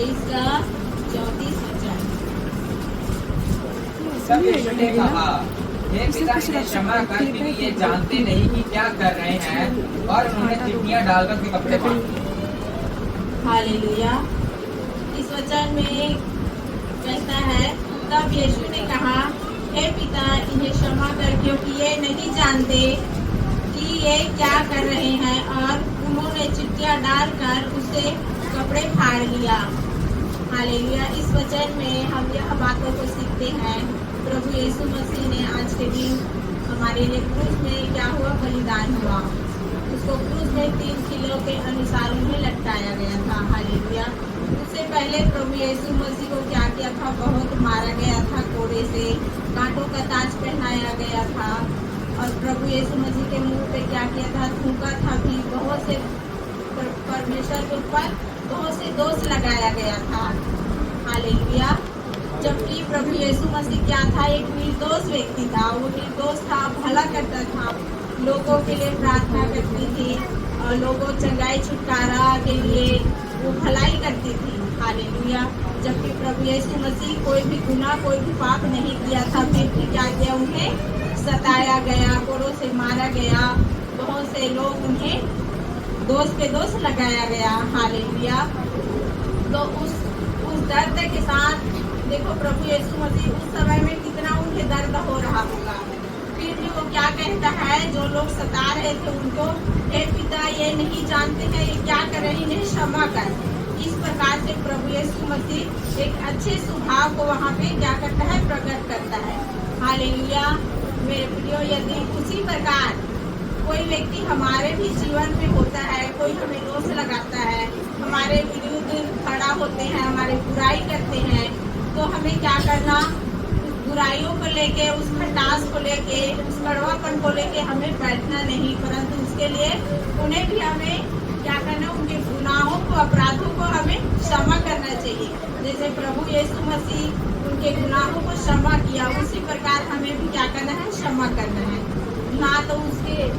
इसका 34 वचन। तब यीशु ने कहा, हे पिता, इन्हें क्षमा कर, क्योंकि ये जानते नहीं कि क्या कर रहे हैं। और उन्होंने चिट्ठियां डालकर के कपड़े बांध दिए। हालेलुया। इस वचन में कहता है, तब यीशु ने कहा, हे पिता, इन्हें क्षमा कर, क्योंकि ये नहीं जानते कि ये क्या कर रहे हैं। और उन्होंने चिट्ठियां डालकर उसे कपड़े फाड़ लिया। हालेलुया। इस वचन में हम यह बातों को सीखते हैं, प्रभु यीशु मसीह ने आज के दिन हमारे लिए क्रूस में क्या हुआ, बलिदान हुआ। उसको क्रूस में 3 किलो के अनुसार उन्हें लटकाया गया था। हालेलुया। उससे पहले प्रभु यीशु मसीह को क्या किया था, बहुत मारा गया था, कोड़े से कांटों का ताज पहनाया गया था। और प्रभु यीशु मसीह के मुंह पे क्या किया था, थूका था भी। बहुत से परमेश्वर के ऊपर बहुत से दोष लगाया गया था। हालेलुया। जबकि प्रभु यीशु मसीह क्या था, एक निर्दोष व्यक्ति था। वो निर्दोष था, भला करता था, लोगों के लिए प्रार्थना करती थी और लोगों चंगाई छुटकारा के लिए वो भलाई करती थी। हालेलुया। जबकि प्रभु यीशु मसीह कोई भी गुनाह, कोई भी पाप नहीं किया था, फिर भी क्या किया, उन्हें सताया गया, कोड़ों से मारा गया, बहुत से लोग उन्हें दोष पे दोष लगाया गया। हालेलुया। तो उस दर्द के साथ देखो, प्रभु यीशु मसीह उस समय में कितना उन्हें दर्द हो रहा होगा। फिर भी वो क्या कहता है, जो लोग सता रहे थे उनको, हे पिता, ये नहीं जानते हैं ये क्या कर रहे, इन्हें क्षमा कर। इस प्रकार से प्रभु यीशु मसीह एक अच्छे स्वभाव को वहाँ पे क्या करता है, प्रकट करता है। हालेलुया। मेरे प्रियो, यदि उसी प्रकार कोई व्यक्ति हमारे भी जीवन में होता है, कोई हमें दोष लगाता है, हमारे विरुद्ध खड़ा होते हैं, हमारे बुराई करते हैं, तो हमें क्या करना, बुराइयों को लेके, उस खटास को लेके, उस कड़वापन को लेके हमें बैठना नहीं, परंतु उसके लिए उन्हें भी हमें क्या करना, उनके गुनाहों को, अपराधों को हमें क्षमा करना चाहिए। जैसे प्रभु यीशु मसीह उनके गुनाहों को क्षमा किया, उसी प्रकार हमें भी क्या करना है, क्षमा करना है। ना तो उसके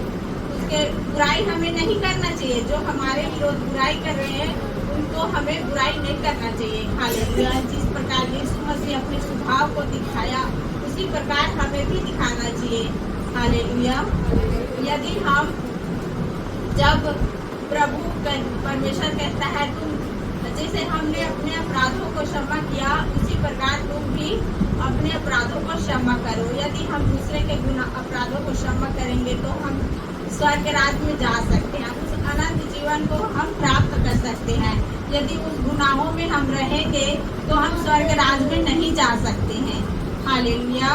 बुराई हमें नहीं करना चाहिए। जो हमारे विरोध बुराई कर रहे हैं उनको हमें बुराई नहीं करना चाहिए। हालेलुया। जिस प्रकार यीशु मसीह अपने स्वभाव को दिखाया, उसी प्रकार हमें भी दिखाना चाहिए। हालेलुया। यदि हम जब प्रभु परमेश्वर कहता है, तुम जैसे हमने अपने अपराधों को क्षमा किया, उसी प्रकार तुम भी अपने अपराधों को क्षमा करो। यदि हम दूसरे के अपराधों को क्षमा करेंगे तो हम स्वर्ग राज्य में जा सकते हैं, उस अनंत जीवन को हम प्राप्त कर सकते हैं। यदि उस गुनाहों में हम रहेंगे तो हम स्वर्ग राज्य में नहीं जा सकते हैं। हालेलुया।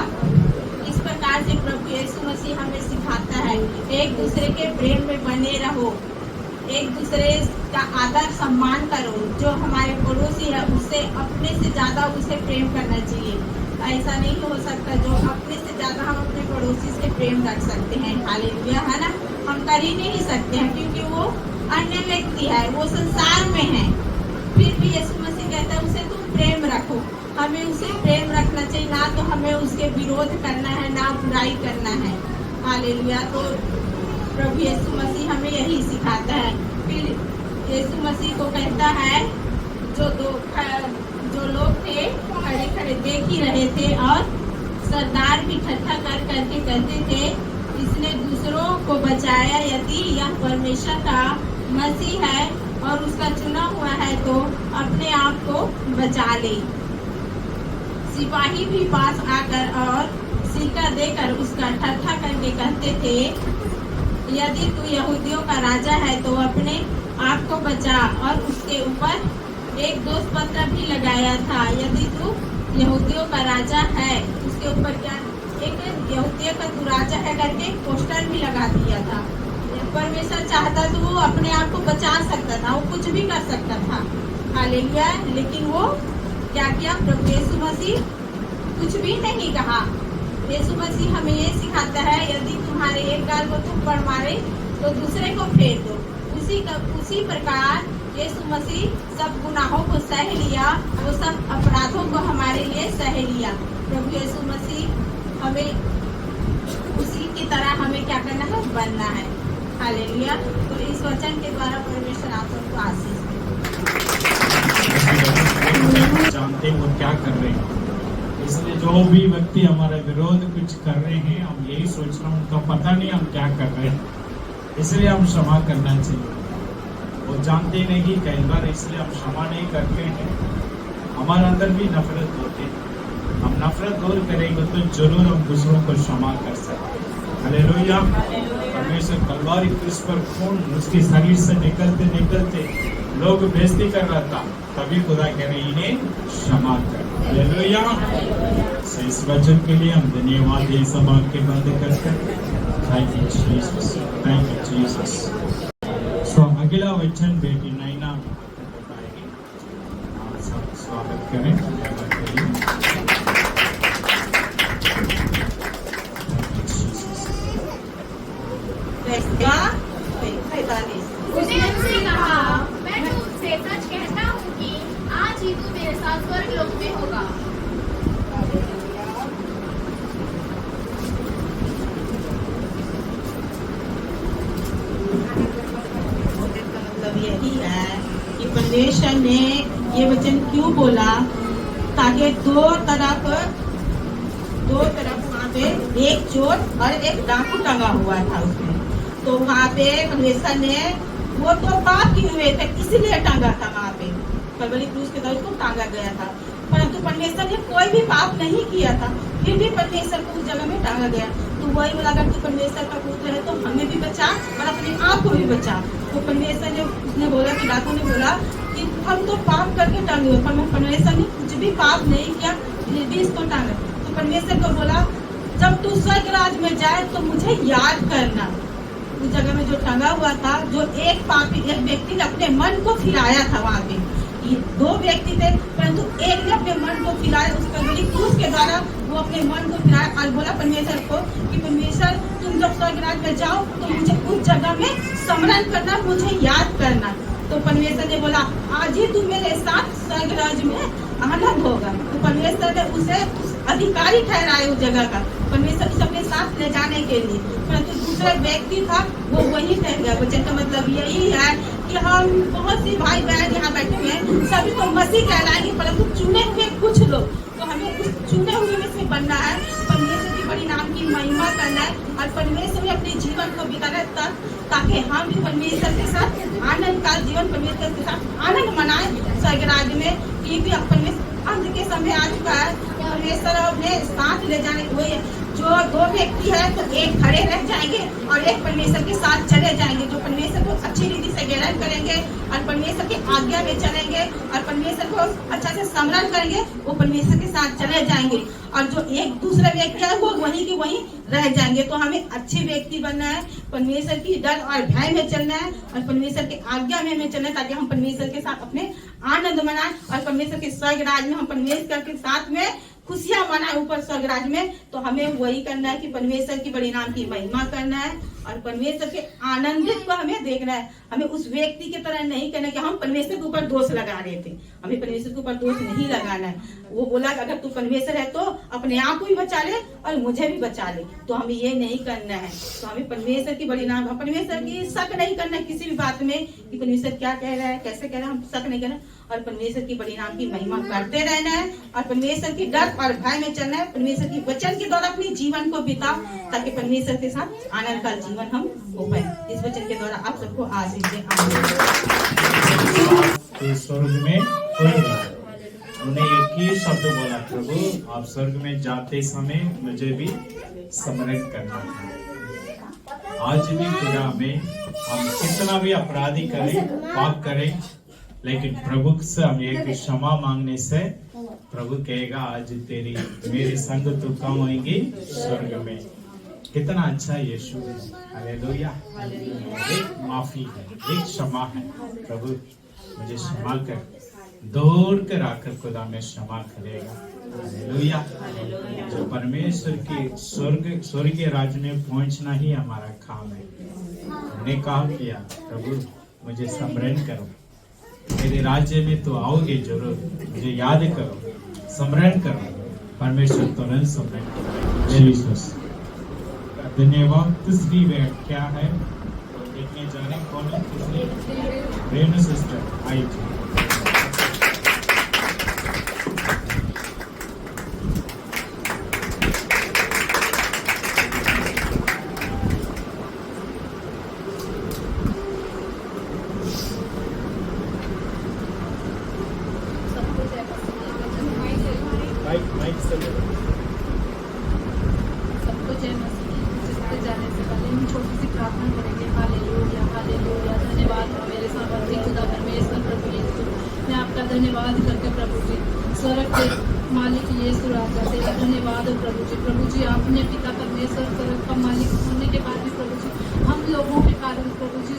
इस प्रकार से प्रभु यीशु मसीह हमें सिखाता है, एक दूसरे के प्रेम में बने रहो, एक दूसरे का आदर सम्मान करो। जो हमारे पड़ोसी है उससे अपने से ज्यादा उसे प्रेम करना चाहिए। ऐसा नहीं हो सकता, जो अपने से ज्यादा हम अपने पड़ोसी से प्रेम रख सकते हैं। हालेलुया। है ना, हम कर ही नहीं सकते हैं, क्योंकि वो अन्य व्यक्ति है, वो संसार में है। फिर भी यीशु मसीह कहता है, उसे तुम प्रेम रखो। हमें उसे प्रेम रखना चाहिए, ना तो हमें उसके विरोध करना है, ना बुराई करना है। हालेलुया। तो प्रभु यीशु मसीह हमें यही सिखाता है। फिर यीशु मसीह को कहता है, जो लोग थे खड़े खड़े देख ही रहे थे, और सरदार भी ठट्ठा कर करके कहते थे, इसने दूसरों को बचाया। यदि यह परमेश्वर का मसीह है और उसका चुना हुआ है तो अपने आप को बचा ले। सिपाही भी पास आकर और सिक्का देकर उसका ठट्ठा करके कहते थे, यदि तू यहूदियों का राजा है तो अपने आप को बचा। और उसके ऊपर एक दोष पत्र भी लगाया था, यदि तू यहूदियों का राजा है। उसके ऊपर क्या, एक यहूदियों का तू राजा है करके पोस्टर भी लगा दिया था। परमेश्वर चाहता तो वो अपने आप को बचा सकता था, वो कुछ भी कर सकता था। हालेलुया। लेकिन वो क्या किया, प्रभु यीशु मसीह कुछ भी नहीं कहा। यीशु मसीह हमें ये सिखाता है, यदि तुम्हारे एक गाल को तुम पर मारे तो दूसरे को फेर दो। उसी प्रकार यीशु मसीह सब गुनाहों को सह लिया, वो सब अपराधों को हमारे लिए सह लिया। प्रभु यीशु मसीह हमें उसी की तरह हमें क्या करना है, बनना है। हालेलुया। तो इस वचन के द्वारा परमेश्वर आप सबको आशीष दे। जानते वो क्या कर रहे हैं। इसलिए जो भी व्यक्ति हमारे विरोध कुछ कर रहे हैं, हम यही सोच रहे हैं उनका पता नहीं हम क्या कर रहे हैं, इसलिए हम क्षमा करना चाहिए। वो जानते नहीं कई बार, इसलिए हम क्षमा नहीं करते हैं। हमारे अंदर भी नफरत होती है, हम नफरत दूर करेंगे तो जरूर हम दूसरों को क्षमा कर सकते हैं। हालेलुया। परमेश्वर कलवारी क्रूस पर खून उसके शरीर से निकलते निकलते लोग बेइज्जती कर रहा था, तभी खुदा कह रहे इन्हें क्षमा कर। हालेलुया। इस वचन के लिए हम धन्यवाद ये सब आपके बंद करते हैं। Thank you Jesus, thank you Jesus. So अगला वचन बेटी नैना बताएगी। आप सब स्वागत करें। उसने मुझसे कहा, मैं तुमसे सच कहता हूँ कि आज ही तू मेरे साथ स्वर्ग लोक में होगा। मतलब यही है कि परमेश्वर ने ये वचन क्यों बोला, ताकि दो तरफ वहाँ पे एक चोर और एक डाकू टंगा हुआ था उसमें। तो वहाँ पे परमेश्वर ने, वो तो पाप किए हुए थे इसलिए टांगा था वहाँ पे, कलवरी क्रूस के द्वारा उसको टांगा गया था। परंतु परमेश्वर ने कोई भी पाप नहीं किया था, फिर भी परमेश्वर को उस जगह में टांगा गया। तो वही बोला, अगर तू परमेश्वर का पुत्र है तो हमें भी बचा और अपने आप को भी बचा। तो परमेश्वर ने, उसने बोला कि डाकू ने बोला कि हम तो पाप करके टांगे हुए, पर परमेश्वर ने कुछ भी पाप नहीं किया, फिर भी इसको टांगा। तो परमेश्वर को बोला, जब तू स्वर्ग राज में जाए तो मुझे याद करना। उस जगह में जो टंगा हुआ था, जो एक व्यक्ति ने अपने मन को फिराया था वहाँ पे, ये दो व्यक्ति थे, परंतु एक ने अपने मन को फिराया, उस कलवरी क्रूस के द्वारा वो अपने मन को फिराया और बोला परमेश्वर को कि परमेश्वर तुम जब स्वर्गराज में जाओ तो मुझे उस जगह में स्मरण करना, मुझे याद करना। तो परमेश्वर ने बोला, आज ही तू मेरे साथ स्वर्गराज में आनंद होगा। तो परमेश्वर ने उसे अधिकारी ठहराए उस जगह का, परमेश्वर उसे अपने साथ ले जाने के लिए। परंतु दूसरा व्यक्ति था वो वही ठहर गया। वचन का मतलब यही है कि हम बहुत सी भाई बहन यहाँ बैठे हुए हैं, सभी को मसीह कहलाएंगे, परंतु चुने हुए कुछ लोग, तो हमें उस चुने हुए में से बनना है, परमेश्वर की बड़ी नाम की महिमा करना है और परमेश्वर में अपने जीवन को बिताना है, ताकि हम भी परमेश्वर के साथ आनंद का जीवन, परमेश्वर के साथ आनंद मनाए स्वर्गराज में। ये भी परमेश्वर अंत के समय आ चुका है, परमेश्वर अपने साथ ले जाने को है। जो दो व्यक्ति है तो एक खड़े रह जाएंगे और एक परमेश्वर के साथ चले जाएंगे, जो परमेश्वर को अच्छी रीति से ग्रहण करेंगे और परमेश्वर की आज्ञा में चलेंगे और परमेश्वर को अच्छा से स्मरण करेंगे, वो परमेश्वर के साथ चले जाएंगे। और जो एक दूसरा व्यक्ति है वो वहीं के वहीं रह जाएंगे। तो हमें अच्छे व्यक्ति बनना है, परमेश्वर की डर और भय में चलना है और परमेश्वर की आज्ञा में हमें चलना है, ताकि हम परमेश्वर के साथ अपने आनंद मनाएं और परमेश्वर के स्वर्ग राज में हम परमेश्वर के साथ में खुशियां मनाए ऊपर स्वर्ग राज में। तो हमें वही करना है कि परमेश्वर की बड़ी नाम की महिमा करना है और परमेश्वर के आनंदित को हमें देखना है। हमें उस व्यक्ति की तरह नहीं करना कि हम परमेश्वर के ऊपर दोष लगा रहे थे, हमें परमेश्वर के ऊपर दोष नहीं लगाना है। वो बोला कि अगर तू परमेश्वर है तो अपने आप को भी बचा ले और मुझे भी बचा ले, तो हमें ये नहीं करना है। तो हमें परमेश्वर की बड़ी नाम, परमेश्वर की शक नहीं करना है किसी भी बात में कि परमेश्वर क्या कह रहा है, कैसे कह रहा है, हम शक नहीं करना और परमेश्वर की बड़ी नाम की महिमा करते रहना है और परमेश्वर की डर और भय में चलना है। परमेश्वर की वचन के द्वारा अपने जीवन को बिताओ, ताकि परमेश्वर के साथ आनंद का जीवन हम हो पाए। इस वचन के द्वारा आप सबको आशीष दे। स्वर्ग में कोई नहीं, उन्हें एक ही शब्द बोला, प्रभु आप स्वर्ग में जाते समय मुझे भी स्मरण करना है। आज भी खुदा में हम कितना भी अपराधी करें, पाप करें, लेकिन प्रभु से हम एक क्षमा मांगने से प्रभु कहेगा आज तेरी मेरी संग तू कम होगी स्वर्ग में। कितना अच्छा यीशु है। हालेलुया। एक माफी है, एक क्षमा है। प्रभु मुझे क्षमा कर, दौड़ कर आकर खुदा में क्षमा करेगा। हालेलुया। जो परमेश्वर के स्वर्गीय राज्य में पहुंचना ही हमारा काम है। हमने काम किया, प्रभु मुझे स्मरण करो, मेरे राज्य में तो आओगे जरूर, मुझे याद करो, स्मरण करो। परमेश्वर तुरंत स्मरण करो। धन्यवाद। तीसरी व्याख्या है, देखने जाने कौन है तीसरी? रेणु सिस्टर, आई जी। सबको जय मसीह की। जिसके जाने से पहले हम छोटी सी प्रार्थना करेंगे। Hallelujah hallelujah. धन्यवाद हो मेरे सामर्थी खुदा परमेश्वर प्रभु यीशु। मैं आपका धन्यवाद करके प्रभु जी स्वर्ग के मालिक यीशु राजा तेरा धन्यवाद हो प्रभु जी। प्रभु जी आपने पिता परमेश्वर स्वर्ग का मालिक होने के बाद भी प्रभु जी हम लोगों के कारण प्रभु जी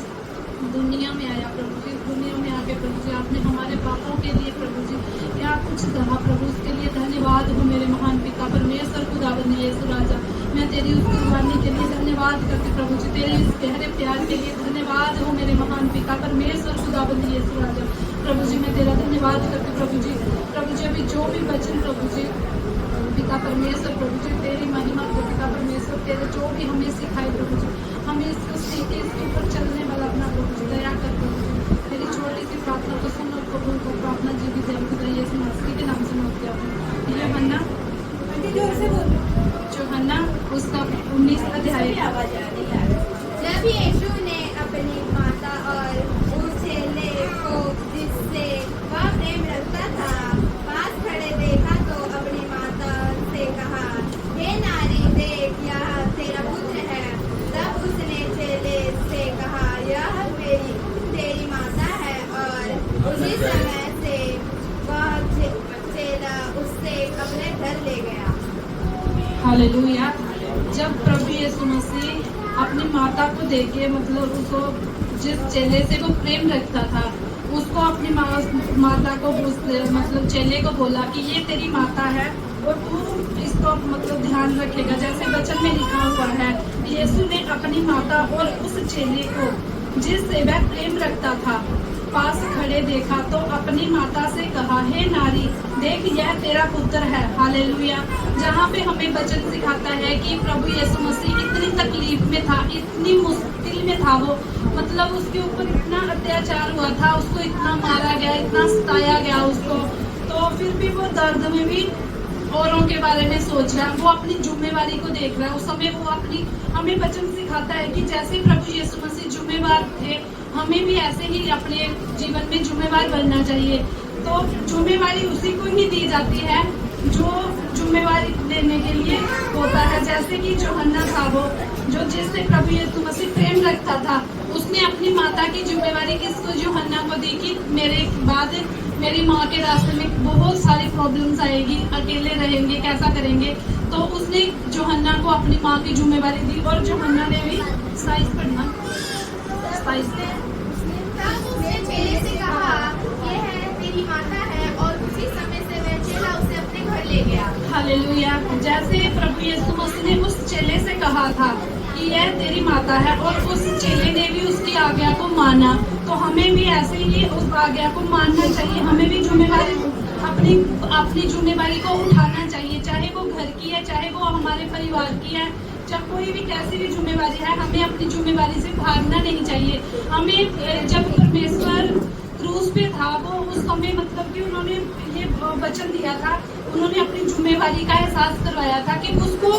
दुनिया में आया प्रभु जी। दुनिया में आके प्रभु जी आपने हमारे पापों के लिए प्रभु जी क्या कुछ कहा प्रभु उसके लिए धन्यवाद हो मेरे महान पिता परमेश्वर खुदावंद यीशु राजा। मैं तेरी उस कुर्बानी के लिए धन्यवाद करती प्रभु जी। तेरे इस गहरे प्यार के लिए धन्यवाद हो मेरे महान पिता परमेश्वर खुदावंद यीशु राजा। प्रभु जी मैं तेरा धन्यवाद करती प्रभु जी। प्रभु जी अभी जो भी वचन प्रभु जी पिता परमेश्वर प्रभु जी तेरी महिमा को पिता परमेश्वर तेरे जो भी हमें सिखाए प्रभु जी हमें इसको सीखे इसके ऊपर चलने वाला अपना प्रभु जी दया कर प्रभु जी। तेरी छोटी सी प्रार्थना को सुन और कबूल कर। प्रार्थना जी भी जय खुदा यीशु मसीह के नाम से मांगते हैं। यूहन्ना यूहन्ना उसका 19 अध्याय। जब यीशु ने अपनी माता और उस चेले को जिससे वह प्रेम रखता था पास खड़े देखा तो अपनी माता से कहा, हे नारी देख यह तेरा पुत्र है। तब उसने चेले से कहा, यह तेरी माता है। और उसी समय से वह चेला उससे अपने घर ले गया। हालेलुया। जब प्रभु यीशु मसीह अपनी माता को देखे मतलब उसको जिस चेले से वो प्रेम रखता था उसको अपनी माता को मतलब चेले को बोला कि ये तेरी माता है और तू इसको मतलब ध्यान रखेगा। जैसे वचन में लिखा हुआ है यीशु ने अपनी माता और उस चेले को जिससे वह प्रेम रखता था पास खड़े देखा तो अपनी माता से कहा, हे नारी देख यह तेरा पुत्र है। हालेलुया। जहाँ पे हमें वचन सिखाता है कि प्रभु यीशु मसीह इतनी तकलीफ में था इतनी मुश्किल में था वो मतलब उसके ऊपर इतना अत्याचार हुआ था उसको इतना मारा गया इतना सताया गया उसको तो फिर भी वो दर्द में भी औरों के बारे में सोच रहा है। वो अपनी जिम्मेवारी को देख रहा है। उस समय वो अपनी हमें वचन सिखाता है कि जैसे प्रभु यीशु मसीह जिम्मेवार थे हमें भी ऐसे ही अपने जीवन में जिम्मेवार बनना चाहिए। तो जिम्मेवारी उसी को ही दी जाती है जो जिम्मेवारी लेने के लिए होता है। जैसे कि यूहन्ना था वो जो जिससे प्रभु यीशु मसीह प्रेम रखता था उसने अपनी माता की जिम्मेवारी किसको यूहन्ना को दी कि मेरे बाद मेरी माँ के रास्ते में बहुत सारी प्रॉब्लम्स आएगी तले रहेंगे कैसा करेंगे तो उसने यूहन्ना को अपनी माँ की जिम्मेवारी दी और यूहन्ना ने भी 27 पढ़ना 27 उसने चेले से कहा, यह तेरी माता है। और उसी समय से वह चेला उसे अपने घर ले गया। हालेलुया। जैसे प्रभु यीशु मसीह ने उस चेले से कहा था कि यह तेरी माता है और उस चेले ने भी उसकी आज्ञा को माना तो हमें भी ऐसे ही उस आज्ञा को मानना चाहिए। हमें भी जिम्मेवारी अपनी जिम्मेवारी को उठाना चाहिए चाहे वो घर की है चाहे वो हमारे परिवार की है चाहे कोई भी कैसी भी जिम्मेवारी है हमें अपनी जिम्मेवारी से भागना नहीं चाहिए। हमें जब परमेश्वर क्रूस पे था वो उस समय मतलब कि उन्होंने ये वचन दिया था उन्होंने अपनी जिम्मेवारी का एहसास करवाया था कि उसको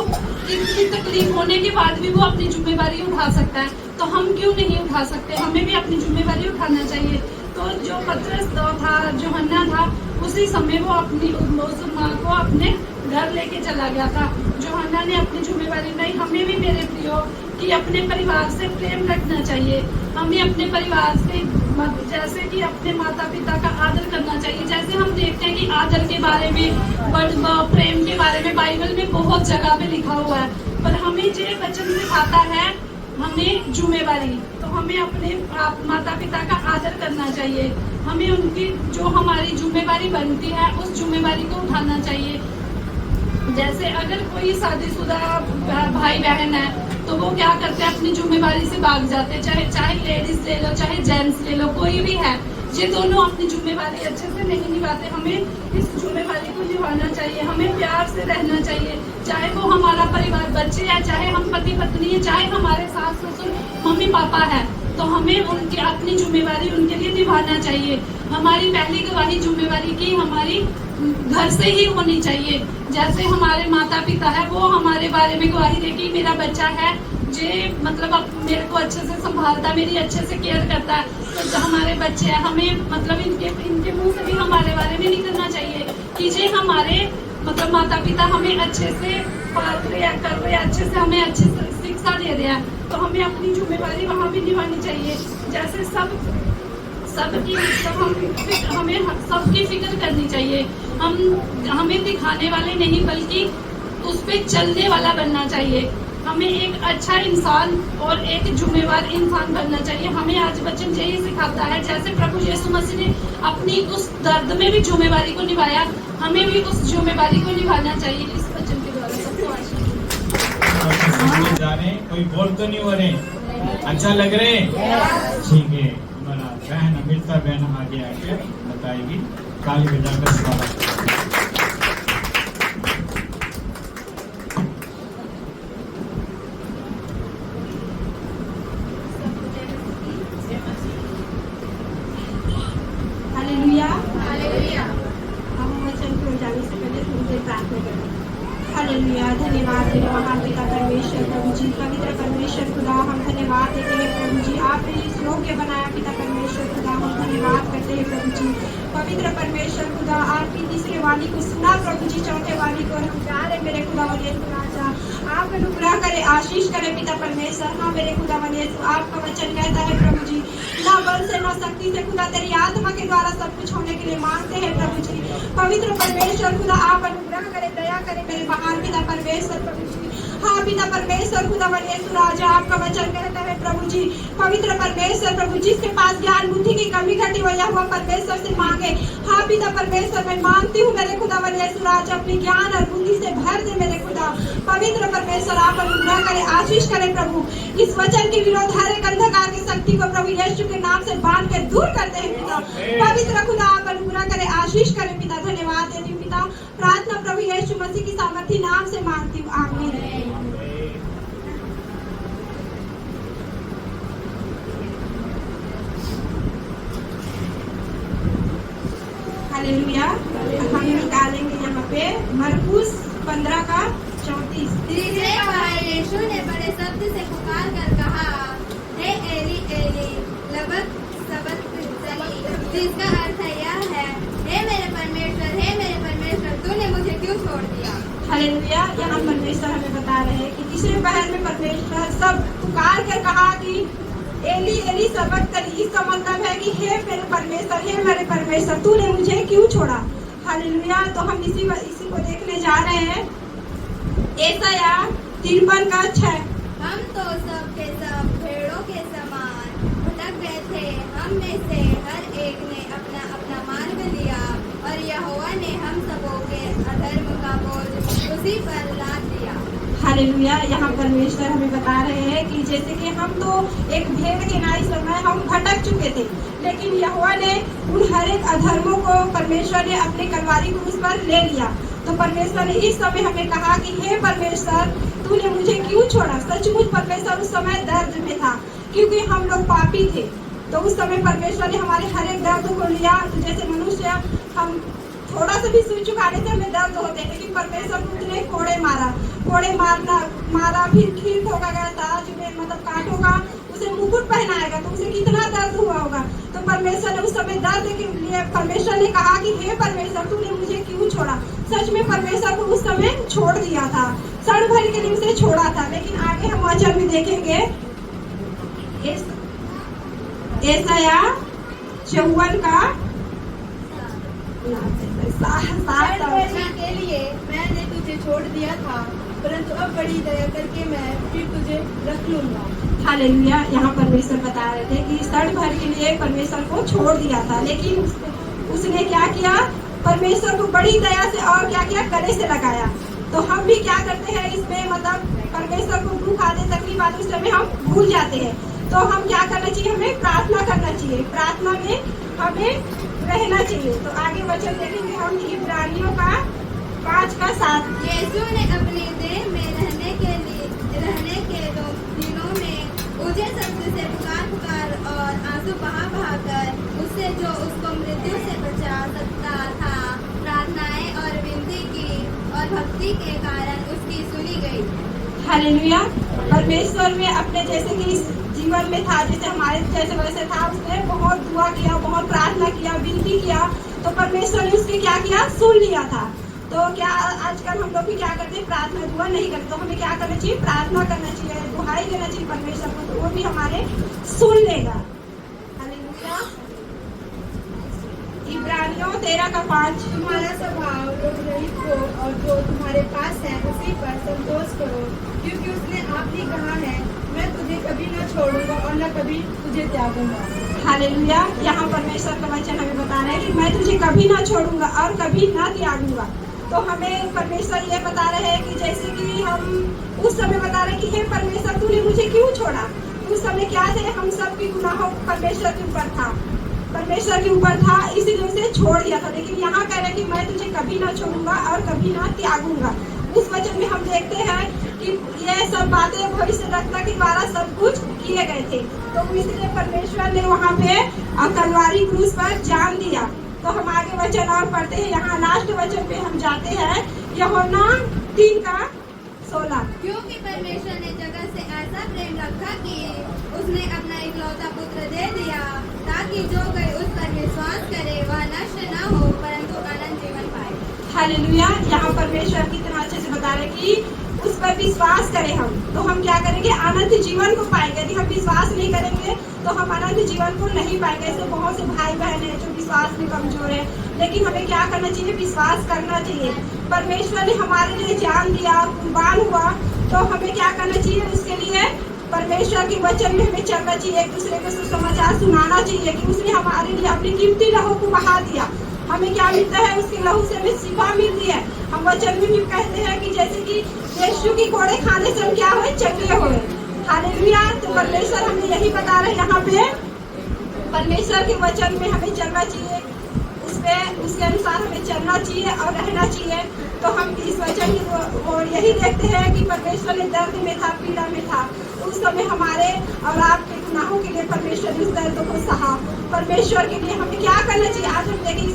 इतनी तकलीफ होने के बाद भी वो अपनी जिम्मेवारी उठा सकता है तो हम क्यों नहीं उठा सकते। हमें भी अपनी जिम्मेवारी उठाना चाहिए। तो जो पतरस था यूहन्ना था उसी समय वो अपनी उस माँ को अपने घर लेके चला गया था। यूहन्ना ने अपनी जिम्मेवारी नहीं। हमें भी मेरे प्रियो कि अपने परिवार से प्रेम रखना चाहिए। हमें अपने परिवार से जैसे कि अपने माता पिता का आदर करना चाहिए। जैसे हम देखते हैं कि आदर के बारे में प्रेम के बारे में बाइबल में बहुत जगह पे लिखा हुआ है पर हमें ये वचन सिखाता है हमें जिम्मेवारी तो हमें अपने माता पिता का आदर करना चाहिए। हमें उनकी जो हमारी जिम्मेवारी बनती है उस जिम्मेवारी को उठाना चाहिए। जैसे अगर कोई शादीशुदा भाई बहन है तो वो क्या करते हैं अपनी जिम्मेवारी से भाग जाते हैं। चाहे लेडीज ले लो चाहे जेंट्स ले लो कोई भी है ये दोनों अपनी जिम्मेवारी अच्छे से नहीं निभाते। हमें इस जिम्मेवारी को निभाना चाहिए। हमें प्यार से रहना चाहिए चाहे वो हमारा परिवार बच्चे है चाहे हम पति पत्नी है चाहे हमारे सास ससुर मम्मी पापा है तो हमें उनकी अपनी जिम्मेवारी उनके लिए निभाना चाहिए। हमारी पहली गवाही जिम्मेवारी की हमारी घर से ही होनी चाहिए। जैसे हमारे माता पिता है वो हमारे बारे में गवाही दे कि मेरा बच्चा है जे मतलब मेरे को अच्छे से संभालता है मेरी अच्छे से केयर करता है तो हमारे बच्चे हैं हमें मतलब इनके मुंह से भी हमारे बारे में निकलना चाहिए कि जे हमारे मतलब माता पिता हमें अच्छे से पाल रहे हैं, कर रहे हैं, अच्छे से हमें अच्छी शिक्षा दे रहे हैं, तो हमें अपनी जिम्मेवारी वहाँ भी निभानी चाहिए। जैसे सबकी हमें सबकी फिक्र करनी चाहिए। हमें दिखाने वाले नहीं बल्कि उस पे चलने वाला बनना चाहिए। हमें एक अच्छा इंसान और एक जिम्मेवार इंसान बनना चाहिए। हमें आज वचन यही सिखाता है, जैसे प्रभु यीशु मसीह ने अपनी उस दर्द में भी जिम्मेवारी को निभाया, हमें भी उस जिम्मेवारी को निभाना चाहिए। इस वचन के द्वारा सबको आशीष जाने कोई बोल तो नहीं हो रहे, अच्छा लग रहे, ठीक है। हमारा बहन अमृता बहन आगे आके बताएगी, ताली बजाकर स्वागत। हालेलुया। हालेलुया। हम वचन को जाने से पहले थोड़ी प्रार्थना करें। हालेलुया। धन्यवाद तेरे महान पिता परमेश्वर प्रभु जी, पवित्र परमेश्वर खुदा, हम धन्यवाद देते हैं प्रभु जी, आपने इस योग्य बनाया पिता परमेश्वर खुदा, हम धन्यवाद करते हैं प्रभु जी। पवित्र परमेश्वर खुदा, आपकी तीसरे वाणी को सुना प्रभु जी, चौथे वाणी को हम जा रहे मेरे खुदा राजा, आप अनुग्रह करे, आशीष करे पिता परमेश्वर। हाँ मेरे खुदा आपका वचन कहता है प्रभु जी, ना बल से ना शक्ति से खुदा, तेरी आत्मा के द्वारा सब कुछ होने के लिए मांगते हैं प्रभु जी। पवित्र परमेश्वर खुदा, आप अनुग्रह करे, दया करे मेरे महान पिता परमेश्वर प्रभु जी। हाँ पिता परमेश्वर खुदा राजा, आपका वचन कहता है प्रभु जी, पवित्र परमेश्वर प्रभु, जिसके पास ज्ञान बुद्धि की कमी घटी हुआ परमेश्वर से मांगे। हाँ पिता परमेश्वर, मैं मांगती हूँ मेरे खुदा राजा, अपनी ज्ञान और बुद्धि से भर दे मेरे खुदा। पवित्र परमेश्वर, आप अनुग्रह करे, आशीष करे प्रभु। इस वचन के विरोध हर एक अंधकार की शक्ति को प्रभु यीशु के नाम से बांध कर दूर करते हैं पिता। पवित्र खुदा, आप अनुग्रह करे, आशीष करे पिता। धन्यवाद देती हूँ पिता, प्रार्थना प्रभु यीशु मसीह की सामर्थी नाम से मांगती हूँ, आमीन। हालेलुया। हम निकालेंगे यहाँ पे मरकुस 15:34। तीसरे बार यीशु ने बड़े शब्द से पुकार कर कहा, हे एली एली लबक सबक्तनी, जिसका अर्थ यह है, हे मेरे परमेश्वर तूने मुझे क्यों छोड़ दिया। हालेलुया। यहाँ परमेश्वर हमें बता रहे हैं कि तीसरे पहर में परमेश्वर सब पुकार कर कहा कि एली एली सबक्तनी, इसका मतलब है कि हे मेरे परमेश्वर तूने मुझे क्यों छोड़ा। हालेलुया। तो हम इसी को देखने जा रहे हैं, यशायाह 53:6। हम तो सब के सब भेड़ों के समान भटक गए थे, हम में से हर एक ने अपना अपना मार्ग लिया, और यहोवा ने हम सबों के अधर्म का बोझ उसी पर लाद दिया। हालेलुया। यहाँ परमेश्वर हमें बता रहे हैं कि जैसे कि हम तो एक भेड़ के नाई समय हम भटक चुके थे, लेकिन यहोवा ने उन हर एक अधर्मों को परमेश्वर ने अपने कलवारी क्रूस पर ले लिया। तो परमेश्वर ने इस समय हमें कहा कि हे परमेश्वर तूने मुझे क्यों छोड़ा। सचमुच परमेश्वर उस समय दर्द में था, क्योंकि हम लोग पापी थे। तो उस समय परमेश्वर ने हमारे हर एक दर्द को लिया। तो जैसे मनुष्य हम थोड़ा सा भी सुई चुकाने से हमें दर्द होते हैं, लेकिन परमेश्वर को उसने कोड़े मारा फिर ठीक होगा गया ताज में, मतलब कांटों का उसे मुकुट पहनाएगा, तो उसे कितना दर्द हुआ होगा। तो परमेश्वर ने उस समय दर्द के लिए परमेश्वर ने कहा कि हे परमेश्वर तूने मुझे क्यों छोड़ा। सच में परमेश्वर को उस समय छोड़ दिया था, क्षण भर के लिए उसे छोड़ा था। लेकिन आगे हम वचन में देखेंगे, यशायाह 54 के लिए मैंने तुझे छोड़ दिया था, परंतु अब बड़ी दया करके मैं फिर तुझे रख लूंगा। हालेलुया। यहाँ परमेश्वर बता रहे थे कि क्षण भर के लिए परमेश्वर को छोड़ दिया था, लेकिन उसने क्या किया, परमेश्वर को बड़ी दया से और क्या किया, गले से लगाया। तो हम भी क्या करते हैं इसमें, मतलब परमेश्वर को दुख आते तकलीफ आते उस समय हम भूल जाते हैं। तो हम क्या करना चाहिए, हमें प्रार्थना करना चाहिए, प्रार्थना में हमें रहना चाहिए। तो आगे वचन देखेंगे हम इब्रानियों 5:7। यीशु ने अपनी देह में रहने के दिनों में ऊंचे शब्द से पुकार और आंसू बहा कर उससे जो उसको मृत्यु से बचा सकता था प्रार्थनाएं और विनती की, और भक्ति के कारण उसकी सुनी गई। हालेलुया। परमेश्वर में अपने जैसे कि इस जीवन में था, जैसे हमारे जैसे वैसे था, उसने बहुत दुआ किया, बहुत प्रार्थना किया, विनती किया, तो परमेश्वर ने उसके क्या किया, सुन लिया था। तो क्या आजकल हम लोग भी क्या करते हैं, प्रार्थना दुआ नहीं करते, तो हमें क्या करना चाहिए, प्रार्थना करना चाहिए, दुहाई देना चाहिए परमेश्वर को, तो वो भी हमारे सुन लेगा। हालेलुया। इब्रानियों 13:5। तुम्हारा स्वभाव लोकरहित हो और जो तुम्हारे पास है उसी पर संतोष करो, क्योंकि उसने आप ही कहा है, मैं तुझे कभी न छोड़ूंगा और न कभी तुझे त्यागूंगा। हालेलुया। यहाँ परमेश्वर का वचन हमें बता रहा है कि मैं तुझे कभी ना छोड़ूंगा और कभी ना त्यागूंगा। तो हमें परमेश्वर ये बता रहे हैं कि जैसे कि हम उस समय बता रहे हैं कि हे परमेश्वर तूने मुझे क्यों छोड़ा। उस समय क्या थे, हम सब की गुनाहों परमेश्वर के ऊपर था, परमेश्वर के ऊपर था, इसीलिए उसे छोड़ दिया था। लेकिन यहाँ कह रहे हैं कि मैं तुझे कभी ना छोड़ूंगा और कभी ना त्यागूंगा। उस वचन में हम देखते हैं कि ये सब बातें भविष्यवक्ता के द्वारा सब कुछ किए गए थे। तो इसलिए परमेश्वर ने वहाँ पे कलवारी क्रूस पर जान दिया। तो हम आगे वचन और पढ़ते हैं, यहाँ लास्ट वचन पे हम जाते हैं, यूहन्ना 3:16। क्योंकि परमेश्वर ने जगत से ऐसा प्रेम रखा कि उसने अपना इकलौता पुत्र दे दिया, ताकि जो कोई उस पर विश्वास करे वह नष्ट न हो परंतु अनंत जीवन पाए। हालेलुया। यहाँ परमेश्वर कितना अच्छे से बता रहे कि उस पर विश्वास करें हम, तो हम क्या करेंगे, अनंत जीवन को पाएंगे। यदि हम विश्वास नहीं करेंगे तो हम अनंत जीवन को नहीं पाएंगे। ऐसे बहुत से भाई बहन हैं जो विश्वास में कमजोर है, लेकिन हमें क्या करना चाहिए, विश्वास करना चाहिए। परमेश्वर ने हमारे लिए जान दिया, कुर्बान हुआ, तो हमें क्या करना चाहिए, उसके लिए परमेश्वर के वचन में हमें चलना चाहिए, एक दूसरे को सुसमाचार सुनाना चाहिए कि उसने हमारे लिए अपनी कीमती लहू को बहा दिया। हमें क्या मिलता है, उसके लहू से हमें शिफा मिलती है। हम वचन में भी कहते हैं कि जैसे कि यीशु की कोड़े खाने से हम क्या हुए, चंगे हुए। हालेलुया। तो परमेश्वर हमें यही बता रहे हैं यहाँ पे, परमेश्वर के वचन में हमें चलना चाहिए, उसके अनुसार हमें चलना चाहिए और रहना चाहिए। तो हम इस वचन की और यही देखते हैं कि परमेश्वर ने दर्द में था, पीड़ा में था, उस समय हमारे और आपके गुनाहों के लिए परमेश्वर ने उस दर्द को सहा। परमेश्वर के लिए हमें क्या करना चाहिए, आज हम देखें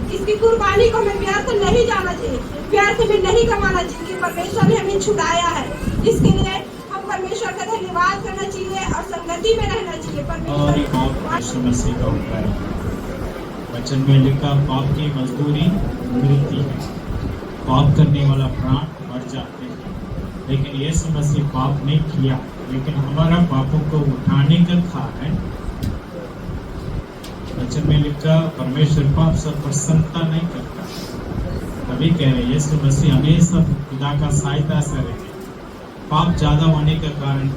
इसकी कुर्बानी को हमें व्यर्थ नहीं जाना चाहिए, व्यर्थ में नहीं गंवाना चाहिए कि परमेश्वर ने हमें छुड़ाया है। इसके लिए हम परमेश्वर का धन्यवाद करना चाहिए और संगति में रहना चाहिए। और यीशु मसीह का उपकार वचन में लिखा, पाप की मजदूरी मृत्यु है, पाप करने वाला प्राण मर जाते हैं, लेकिन यीशु मसीह पाप नहीं किया, लेकिन हमारा पापों को उठाने का खा है। वचन में लिखा, परमेश्वर पाप से प्रसन्नता नहीं करता। तभी कह रहे यीशु मसीह हमेशा खुदा का सहायता से रहे। पाप ज्यादा होने का कारण,